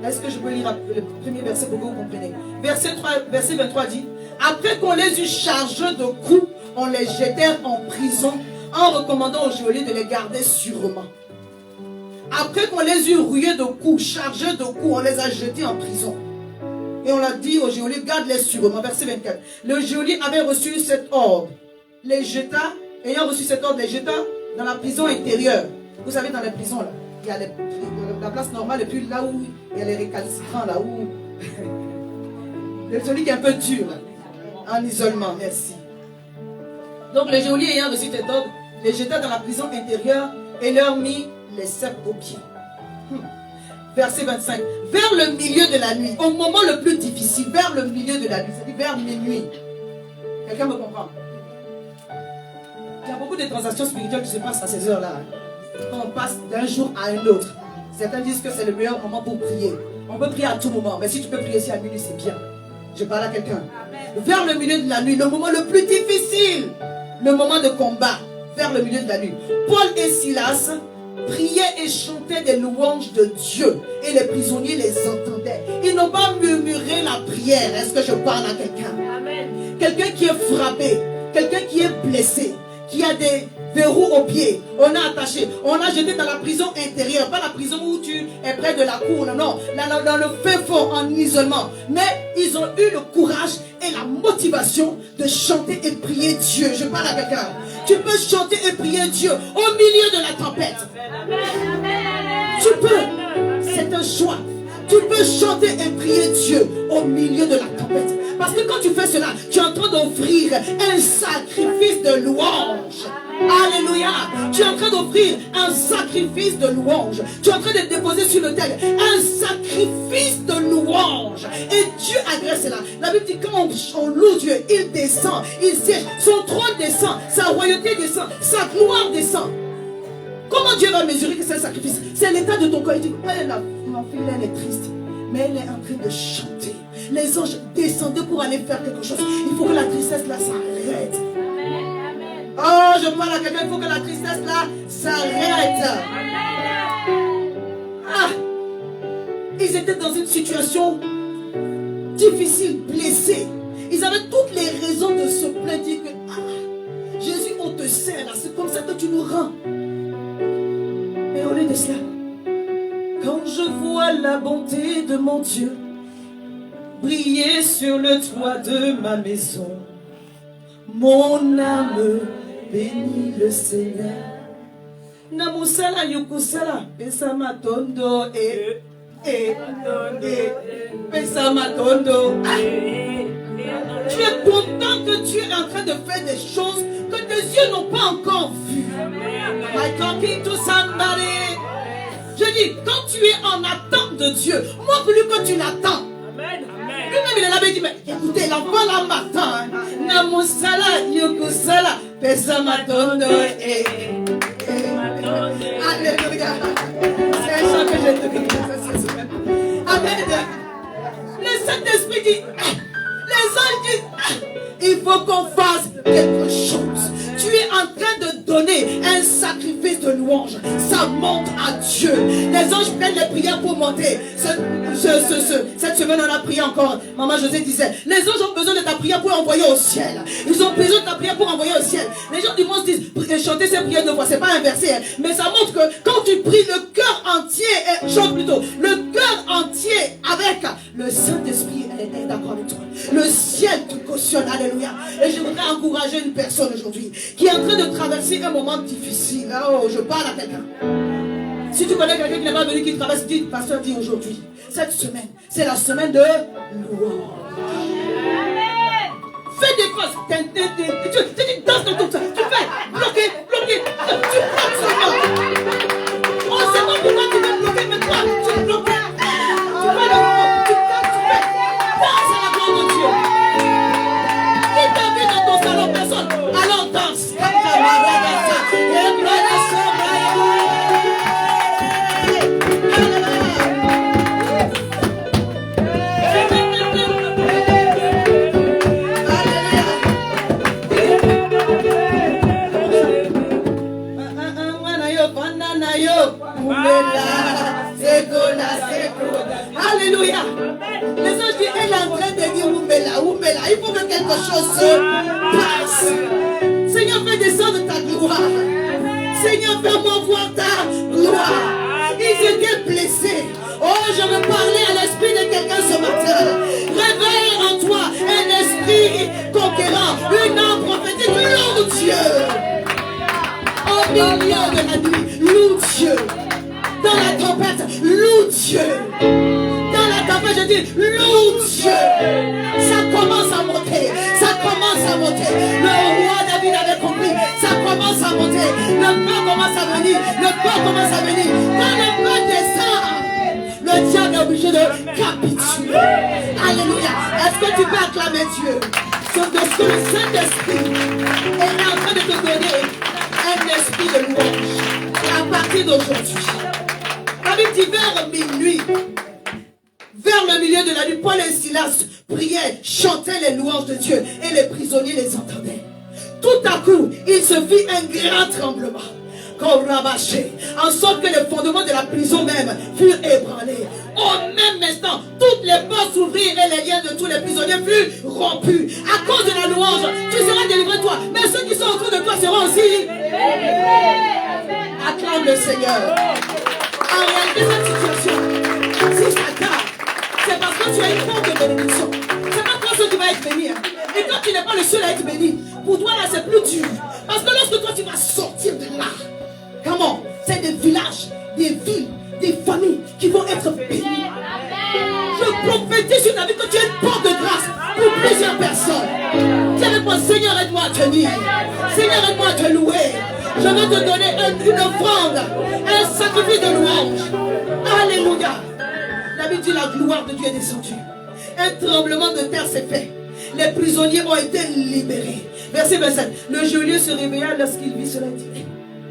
Est-ce que je peux lire le premier verset pour que vous compreniez? Verset 23 dit, après qu'on les eut chargés de coups, on les jetèrent en prison en recommandant aux geôliers de les garder sûrement. Après qu'on les eut rouillés de coups, chargés de coups, on les a jetés en prison. Et on l'a dit au geôlier, garde-les sûrement. Verset 24. Le geôlier avait reçu cet ordre. Les jeta, ayant reçu cet ordre, les jeta dans la prison intérieure. Vous savez, dans les prisons, là, il y a la place normale et puis là où il y a les récalcitrants, là où... celui qui est un peu dur, en isolement, merci. Donc le geôlier ayant reçu cet ordre, les jeta dans la prison intérieure et leur mit les ceps aux pieds. Verset 25. Vers le milieu de la nuit, au moment le plus difficile, vers le milieu de la nuit, c'est-à-dire vers minuit. Quelqu'un me comprend? Il y a beaucoup de transactions spirituelles qui se passent à ces heures-là. Quand on passe d'un jour à un autre. Certains disent que c'est le meilleur moment pour prier. On peut prier à tout moment, mais si tu peux prier ici à minuit, c'est bien. Je parle à quelqu'un. Vers le milieu de la nuit, le moment le plus difficile, le moment de combat, vers le milieu de la nuit. Paul et Silas priaient et chantaient des louanges de Dieu et les prisonniers les entendaient. Ils n'ont pas murmuré la prière. Est-ce que je parle à quelqu'un? Quelqu'un qui est frappé, quelqu'un qui est blessé, qui a des verrous aux pieds. On a attaché, on a jeté dans la prison intérieure, pas la prison où tu es près de la cour, non, dans le fin fond en isolement. Mais ils ont eu le courage et la motivation de chanter et prier Dieu. Je parle à quelqu'un. Tu peux chanter et prier Dieu au milieu de la tempête. Tu peux, c'est un choix. Tu peux chanter et prier Dieu au milieu de la tempête. Parce que quand tu fais cela, tu es en train d'offrir un sacrifice de louange. Alléluia. Tu es en train d'offrir un sacrifice de louange. Tu es en train de déposer sur le tel un sacrifice de louange. Et Dieu agrée cela. La Bible dit quand on loue Dieu, il descend, il siège. Son trône descend, sa royauté descend, sa gloire descend. Comment Dieu va mesurer que c'est un sacrifice? C'est l'état de ton corps. Il dit, ma fille, elle est triste, mais elle est en train de chanter. Les anges descendaient pour aller faire quelque chose. Il faut que la tristesse là s'arrête. Oh, je parle à quelqu'un, il faut que la tristesse là s'arrête. Ah, ils étaient dans une situation difficile, blessés. Ils avaient toutes les raisons de se plaindre. Dire que Jésus, on te sert là, c'est comme ça que tu nous rends. Mais au lieu de cela, quand je vois la bonté de mon Dieu briller sur le toit de ma maison, mon âme bénit le Seigneur. Namusala yukusala pesama tondo pesama tondo. Tu es content que Dieu est en train de faire des choses que tes yeux n'ont pas encore vues. My talking to somebody. Je dis, quand tu es en attente de Dieu, moi plus que tu l'attends. Lui-même il est là, il dit, mais écoutez, l'enfant là m'attend. Namusala yukusala pesama tondo. Alléluia. C'est un chant que j'ai donné cette semaine. Amen. Le Saint-Esprit dit, les anges disent, il faut qu'on fasse quelque chose. Tu es en train de donner un sacrifice de louange. Ça monte à Dieu. Les anges prennent les prières pour monter. Cette semaine, on a prié encore. Maman José disait, les anges ont besoin de ta prière pour envoyer au ciel. Ils ont besoin de ta prière pour envoyer au ciel. Les gens du monde disent, chanter ces prières 2 fois. C'est pas inversé. Mais ça montre que quand tu pries le cœur entier, chante plutôt, le cœur entier avec le Saint-Esprit est d'accord avec toi. Le ciel te cautionne. Alléluia. Et je voudrais encourager une personne aujourd'hui qui est en train de traverser un moment difficile. Oh, je parle à quelqu'un. Si tu connais quelqu'un qui n'est pas venu, qui traverse, dis, pasteur dit aujourd'hui, cette semaine, c'est la semaine de louange. Fais des phrases. Tu danses dans ton temps. Tu fais bloquer. Tu bloques seulement. On ne sait pas pourquoi tu veux bloquer, mais toi, tu bloques. Tu fais le mouvement. Tu fais. Danse à la gloire de Dieu. Qui t'a vu dans ton salon, personne. Alors danse. Alléluia. Les anges disent, elle est en train de dire Oumbela. Il faut que quelque chose se passe. Seigneur, fais descendre ta gloire. Seigneur, fais-moi voir ta gloire. Ils étaient blessés. Oh, je veux parler à l'esprit de quelqu'un ce matin. Réveille en toi un esprit conquérant, une âme prophétique. Loue Dieu. Au milieu de la nuit, loue Dieu. Dans la tempête, loue Dieu. Dans la tempête, je dis, loue Dieu. Ça commence à monter. Ça commence à monter. Le roi David avait compris. Ça commence à monter. Le feu commence à venir. Le feu commence à venir. Quand le feu descend, le diable est obligé de capituler. Alléluia. Est-ce que tu peux acclamer Dieu? Ce que le Saint-Esprit est en train de te donner un esprit de louange. Et à partir d'aujourd'hui, la Bible dit vers minuit, vers le milieu de la nuit, Paul et Silas priaient, chantaient les louanges de Dieu et les prisonniers les entendaient. Tout à coup, il se fit un grand tremblement, en sorte que les fondements de la prison même furent ébranlés. Au même instant, toutes les portes s'ouvrirent et les liens de tous les prisonniers furent rompus. À cause de la louange, tu seras délivré toi, mais ceux qui sont autour de toi seront aussi. Acclame le Seigneur. En réalité, cette situation, si ça tarde, c'est parce que tu as une forme de bénédiction. C'est pas toi seul qui va être béni. Et quand tu n'es pas le seul à être béni, pour toi là c'est plus dur. Parce que lorsque toi tu vas sortir de là, comment? C'est des villages, des villes, des familles qui vont être bénies. Je prophétise sur ta vie que tu es une porte de grâce pour plusieurs personnes. Dis avec moi, Seigneur, aide-moi à tenir. Seigneur, aide-moi à te louer. Je veux te donner une offrande, un sacrifice de louange. Alléluia. La Bible dit la gloire de Dieu est descendue. Un tremblement de terre s'est fait. Les prisonniers ont été libérés. Verset 27. Le geôlier se réveilla lorsqu'il vit cela. Il dit,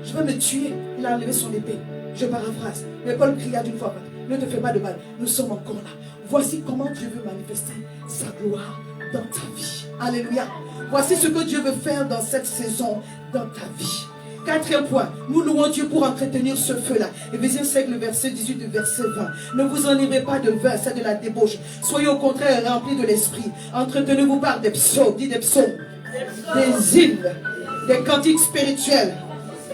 je veux me tuer. Il a enlevé son épée. Je paraphrase. Mais Paul cria d'une fois, ne te fais pas de mal. Nous sommes encore là. Voici comment Dieu veut manifester sa gloire dans ta vie. Alléluia. Voici ce que Dieu veut faire dans cette saison, dans ta vie. Quatrième point, nous louons Dieu pour entretenir ce feu-là. Éphésiens 5, le verset 18 du verset 20. Ne vous enivrez pas de vin, c'est de la débauche. Soyez au contraire remplis de l'esprit. Entretenez-vous par des psaumes, dis des psaumes, des hymnes, des cantiques spirituels.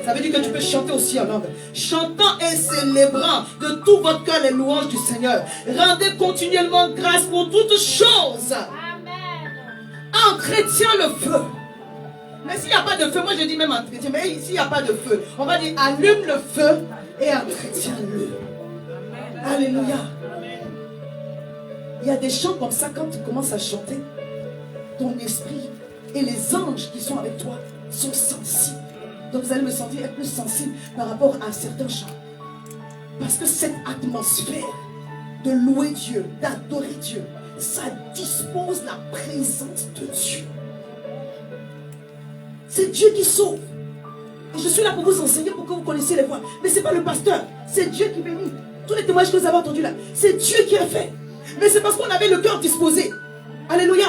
Ça veut dire que tu peux chanter aussi en langue. Chantant et célébrant de tout votre cœur les louanges du Seigneur. Rendez continuellement grâce pour toutes choses. Entretient le feu. Mais s'il n'y a pas de feu, moi je dis même entretien, mais s'il n'y a pas de feu, on va dire allume le feu et entretiens-le. Alléluia. Il y a des chants comme ça, quand tu commences à chanter, ton esprit et les anges qui sont avec toi sont sensibles. Donc vous allez me sentir être plus sensible par rapport à certains chants. Parce que cette atmosphère de louer Dieu, d'adorer Dieu, ça dispose la présence de Dieu. C'est Dieu qui sauve. Et je suis là pour vous enseigner pour que vous connaissiez les voies. Mais ce n'est pas le pasteur, c'est Dieu qui bénit. Tous les témoignages que vous avez entendus là, c'est Dieu qui a fait. Mais c'est parce qu'on avait le cœur disposé. Alléluia.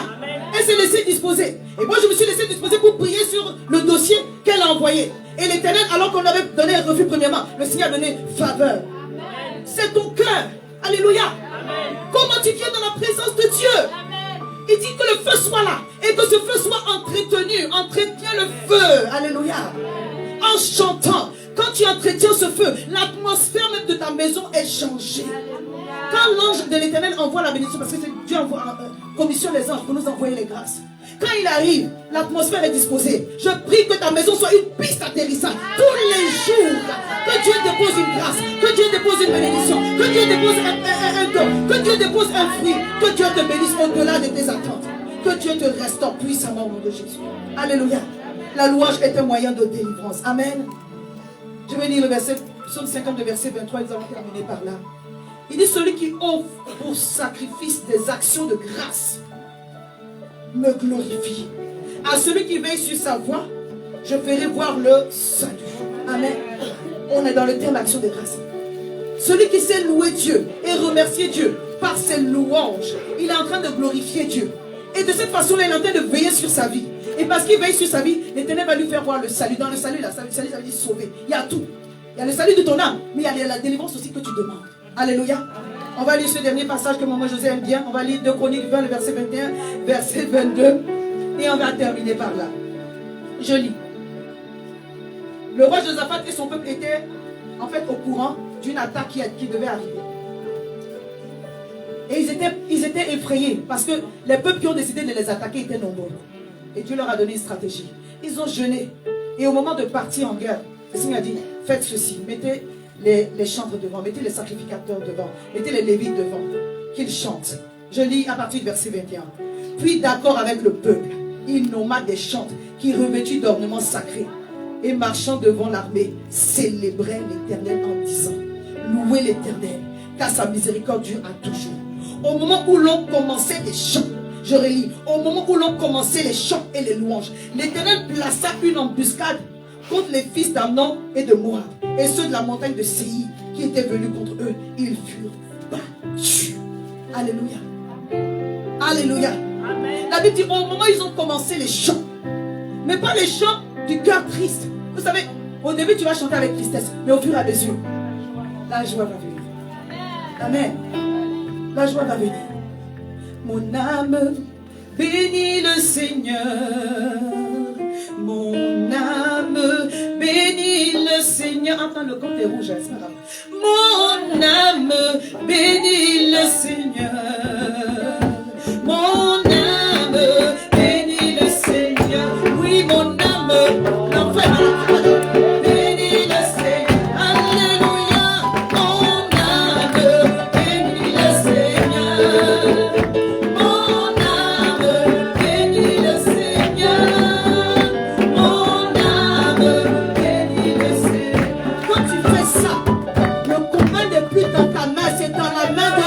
Elle s'est laissée disposer. Et moi je me suis laissé disposer pour prier sur le dossier qu'elle a envoyé. Et l'Éternel, alors qu'on avait donné un refus premièrement, le Seigneur a donné faveur. C'est ton cœur. Alléluia. Amen. Comment tu viens dans la présence de Dieu? Amen. Il dit que le feu soit là et que ce feu soit entretenu. Entretiens le feu. Alléluia. Amen. En chantant, quand tu entretiens ce feu, l'atmosphère même de ta maison est changée. Alléluia. Quand l'ange de l'Éternel envoie la bénédiction, parce que Dieu envoie, commissionne les anges pour nous envoyer les grâces. Quand il arrive, l'atmosphère est disposée. Je prie que ta maison soit une piste d'atterrissage. Tous les jours, que Dieu dépose une grâce, que Dieu dépose une bénédiction, que Dieu dépose un don, que Dieu dépose un fruit, que Dieu te bénisse au-delà de tes attentes. Que Dieu te restaure puissamment au nom de Jésus. Alléluia. La louange est un moyen de délivrance. Amen. Je vais lire le verset, Psaume 50, verset 23, nous allons terminer par là. Il dit, celui qui offre pour sacrifice des actions de grâce me glorifie. À celui qui veille sur sa voie, je ferai voir le salut. Amen. On est dans le terme action de grâce. Celui qui sait louer Dieu et remercier Dieu par ses louanges, il est en train de glorifier Dieu. Et de cette façon-là, il est en train de veiller sur sa vie. Et parce qu'il veille sur sa vie, l'Éternel va lui faire voir le salut. Dans le salut, le salut, ça veut dire sauver. Il y a tout. Il y a le salut de ton âme, mais il y a la délivrance aussi que tu demandes. Alléluia. On va lire ce dernier passage que maman José aime bien. On va lire 2 Chroniques 20, le verset 21, verset 22. Et on va terminer par là. Je lis. Le roi Josaphat et son peuple étaient en fait au courant d'une attaque qui devait arriver. Et ils étaient effrayés parce que les peuples qui ont décidé de les attaquer étaient nombreux. Et Dieu leur a donné une stratégie. Ils ont jeûné. Et au moment de partir en guerre, le Seigneur a dit, faites ceci, mettez les chantres devant, mettez les sacrificateurs devant, mettez les lévites devant, qu'ils chantent. Je lis à partir du verset 21. Puis d'accord avec le peuple, il nomma des chantres qui revêtus d'ornements sacrés et marchant devant l'armée, célébraient l'Éternel en disant, louez l'Éternel, car sa miséricorde dure à toujours. Au moment où l'on commençait les chants, je relis, au moment où l'on commençait les chants et les louanges, l'Éternel plaça une embuscade contre les fils d'Amnon et de Moab, et ceux de la montagne de Séir qui étaient venus contre eux. Ils furent battus. Alléluia. Alléluia. Amen. La Bible dit, au moment où ils ont commencé les chants, mais pas les chants du cœur triste. Vous savez, au début tu vas chanter avec tristesse, mais au fur et à mesure, la joie va venir. Amen. La joie va venir. Mon âme bénit le Seigneur. Mon âme bénit le Seigneur. Entends le compte est rouge, c'est pas grave. Mon âme bénit le Seigneur. Mon âme bénit le Seigneur. Oui, mon âme. L'enfer, bénit le Seigneur. Alléluia. Mon âme bénit le Seigneur. Mon âme bénit le Seigneur. Mon âme bénit le Seigneur. Quand tu fais ça, le combat n'est plus dans ta main, c'est dans la main de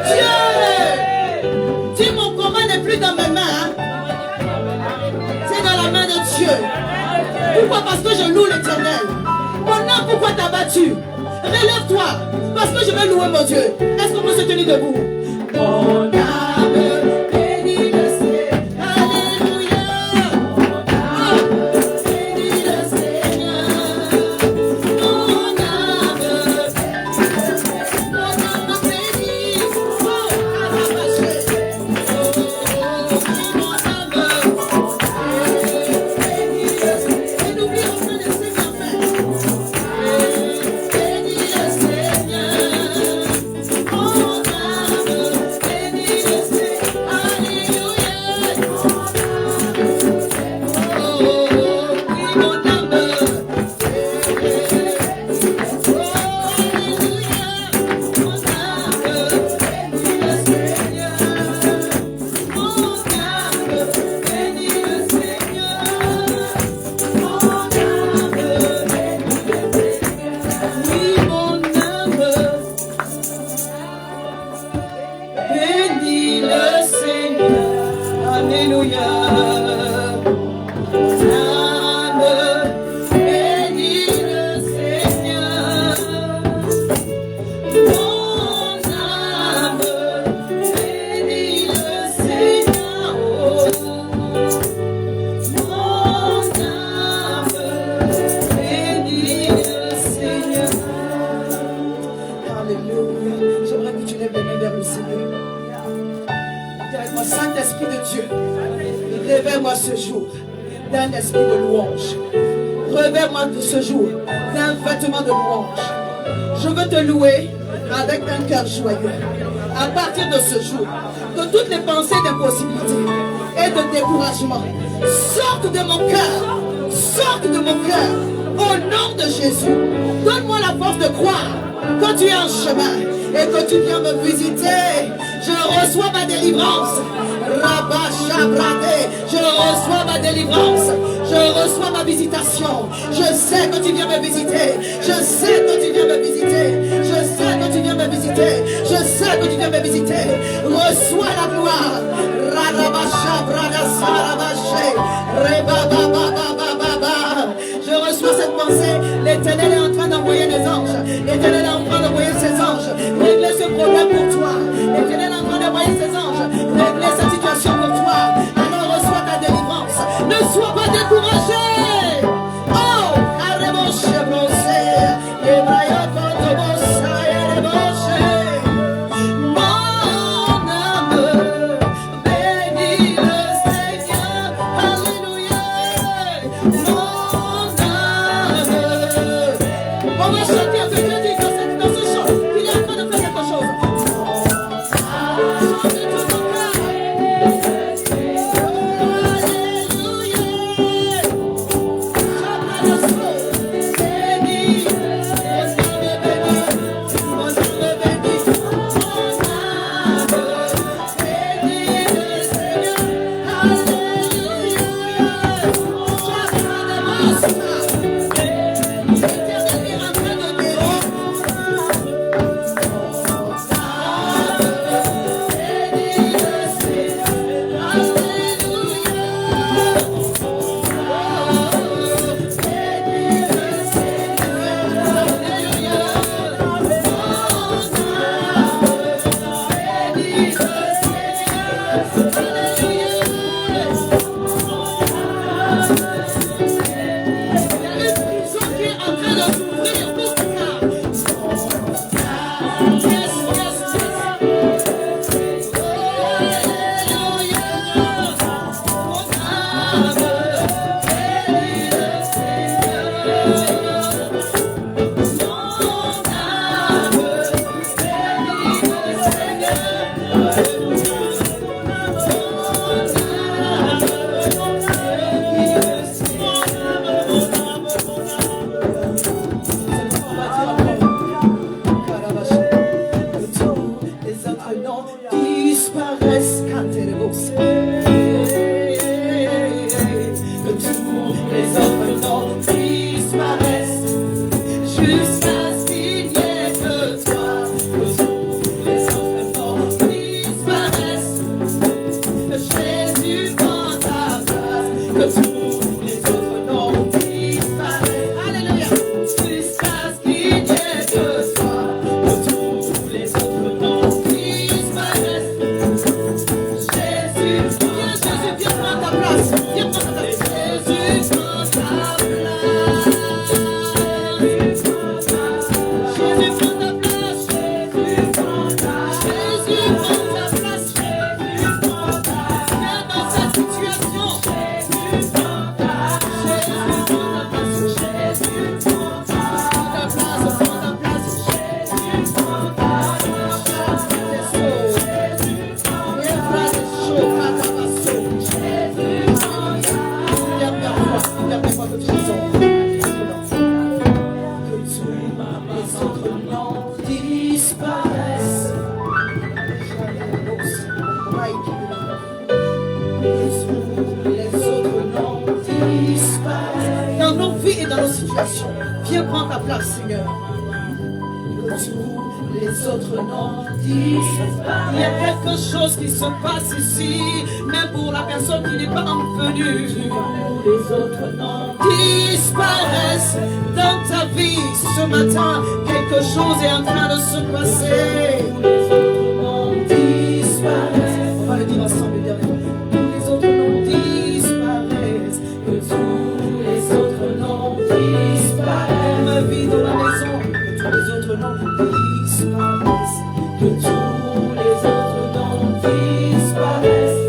Dieu. Dis, mon combat n'est plus dans mes mains, hein. C'est dans la main de Dieu. Pourquoi? Parce que je loue l'Éternel. Mon âme, pourquoi t'as battu? Relève-toi, parce que je vais louer mon Dieu. Est-ce qu'on peut se tenir debout? Mon âme bénit le Seigneur. Alléluia. Mon âme bénit le Seigneur. Mon âme bénit. Oh, arraché. Mon âme bénit le Seigneur. Et n'oublions pas de ses bienfaits. Bénis le Seigneur. Mon âme bénit le Seigneur. Alléluia. Oh, oui, mon âme. Oh, alléluia. Mon âme bénit le Seigneur. Mon âme bénit le Seigneur. Mon âme bénit le Seigneur. Oui, mon âme bénit le Seigneur. Alléluia. Mon âme bénit le Seigneur. Mon âme bénit le Seigneur. Mon âme bénit le Seigneur. Alléluia. J'aimerais que tu lèves les mains vers le Seigneur. Dis avec moi, Saint-Esprit de Dieu, révèle-moi ce jour d'un esprit de louange. Révèle-moi ce jour d'un vêtement de louange. Je veux te louer avec un cœur joyeux. À partir de ce jour, que toutes les pensées d'impossibilité et de découragement sortent de mon cœur. Sortent de mon cœur. Au nom de Jésus, donne-moi la force de croire que tu es en chemin et que tu viens me visiter. Je reçois ma délivrance. Rabashabradé. Je reçois ma délivrance. Je reçois ma visitation. Je sais que tu viens me visiter. Je sais que tu viens me visiter. Je sais que tu viens me visiter. Je sais que tu viens me visiter. Reçois la gloire. Rabashabradasarabaché. Rebabababababa. Je reçois cette pensée. L'Éternel est en train d'envoyer des anges. L'Éternel est en train d'envoyer ses anges. Régler ce problème pour toi. L'Éternel est en train d'envoyer ses anges. Régler cette situation pour toi. Alors reçois ta délivrance. Ne sois pas découragé. Oh, arrêtez brossé. Mon âme bénit le Seigneur. Alléluia. Mon âme. On va chanter avec le Dieu dans ce chant. Il est en train de faire quelque chose. Chante tout ton cœur. dans nos situations. Viens prendre ta place, Seigneur. Que tous les autres noms disparaissent. Il y a quelque chose qui se passe ici, même pour la personne qui n'est pas venue. Tous les autres noms disparaissent dans ta vie. Ce matin, quelque chose est en train de se passer. Tous les autres noms disparaissent. On va le dire ensemble, dernièrement. Tous les autres noms disparaissent. Que tous les autres noms disparaissent. Ma vie dans la maison. Que tous les autres noms disparaissent. Que tous les autres noms disparaissent.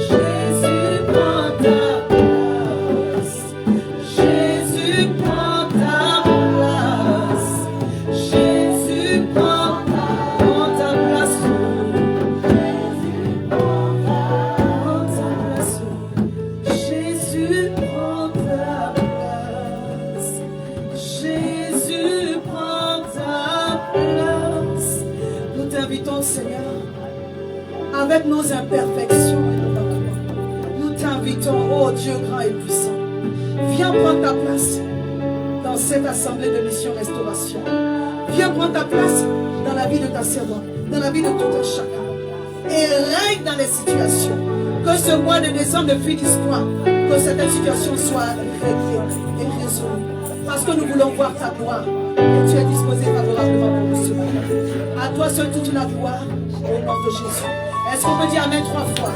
Jésus prend ta place. Jésus prend ta place. Jésus prend ta place. Jésus prend ta place. Jésus prend ta place. Jésus prend ta place. Nous t'invitons, Seigneur, avec nos imperfections et nos manquements. Nous t'invitons, oh Dieu grand et puissant. Viens prendre ta place dans cette assemblée de mission restauration. Viens prendre ta place dans la vie de ta servante, dans la vie de tout un chacun. Et règne dans les situations. Que ce mois de décembre ne finisse pas. Que cette situation soit réglée et résolue. Parce que nous voulons voir ta gloire. Et tu es disposé favorablement pour nous ce matin. À toi seul toute la gloire. Au nom de Jésus. Est-ce qu'on peut dire Amen 3 fois?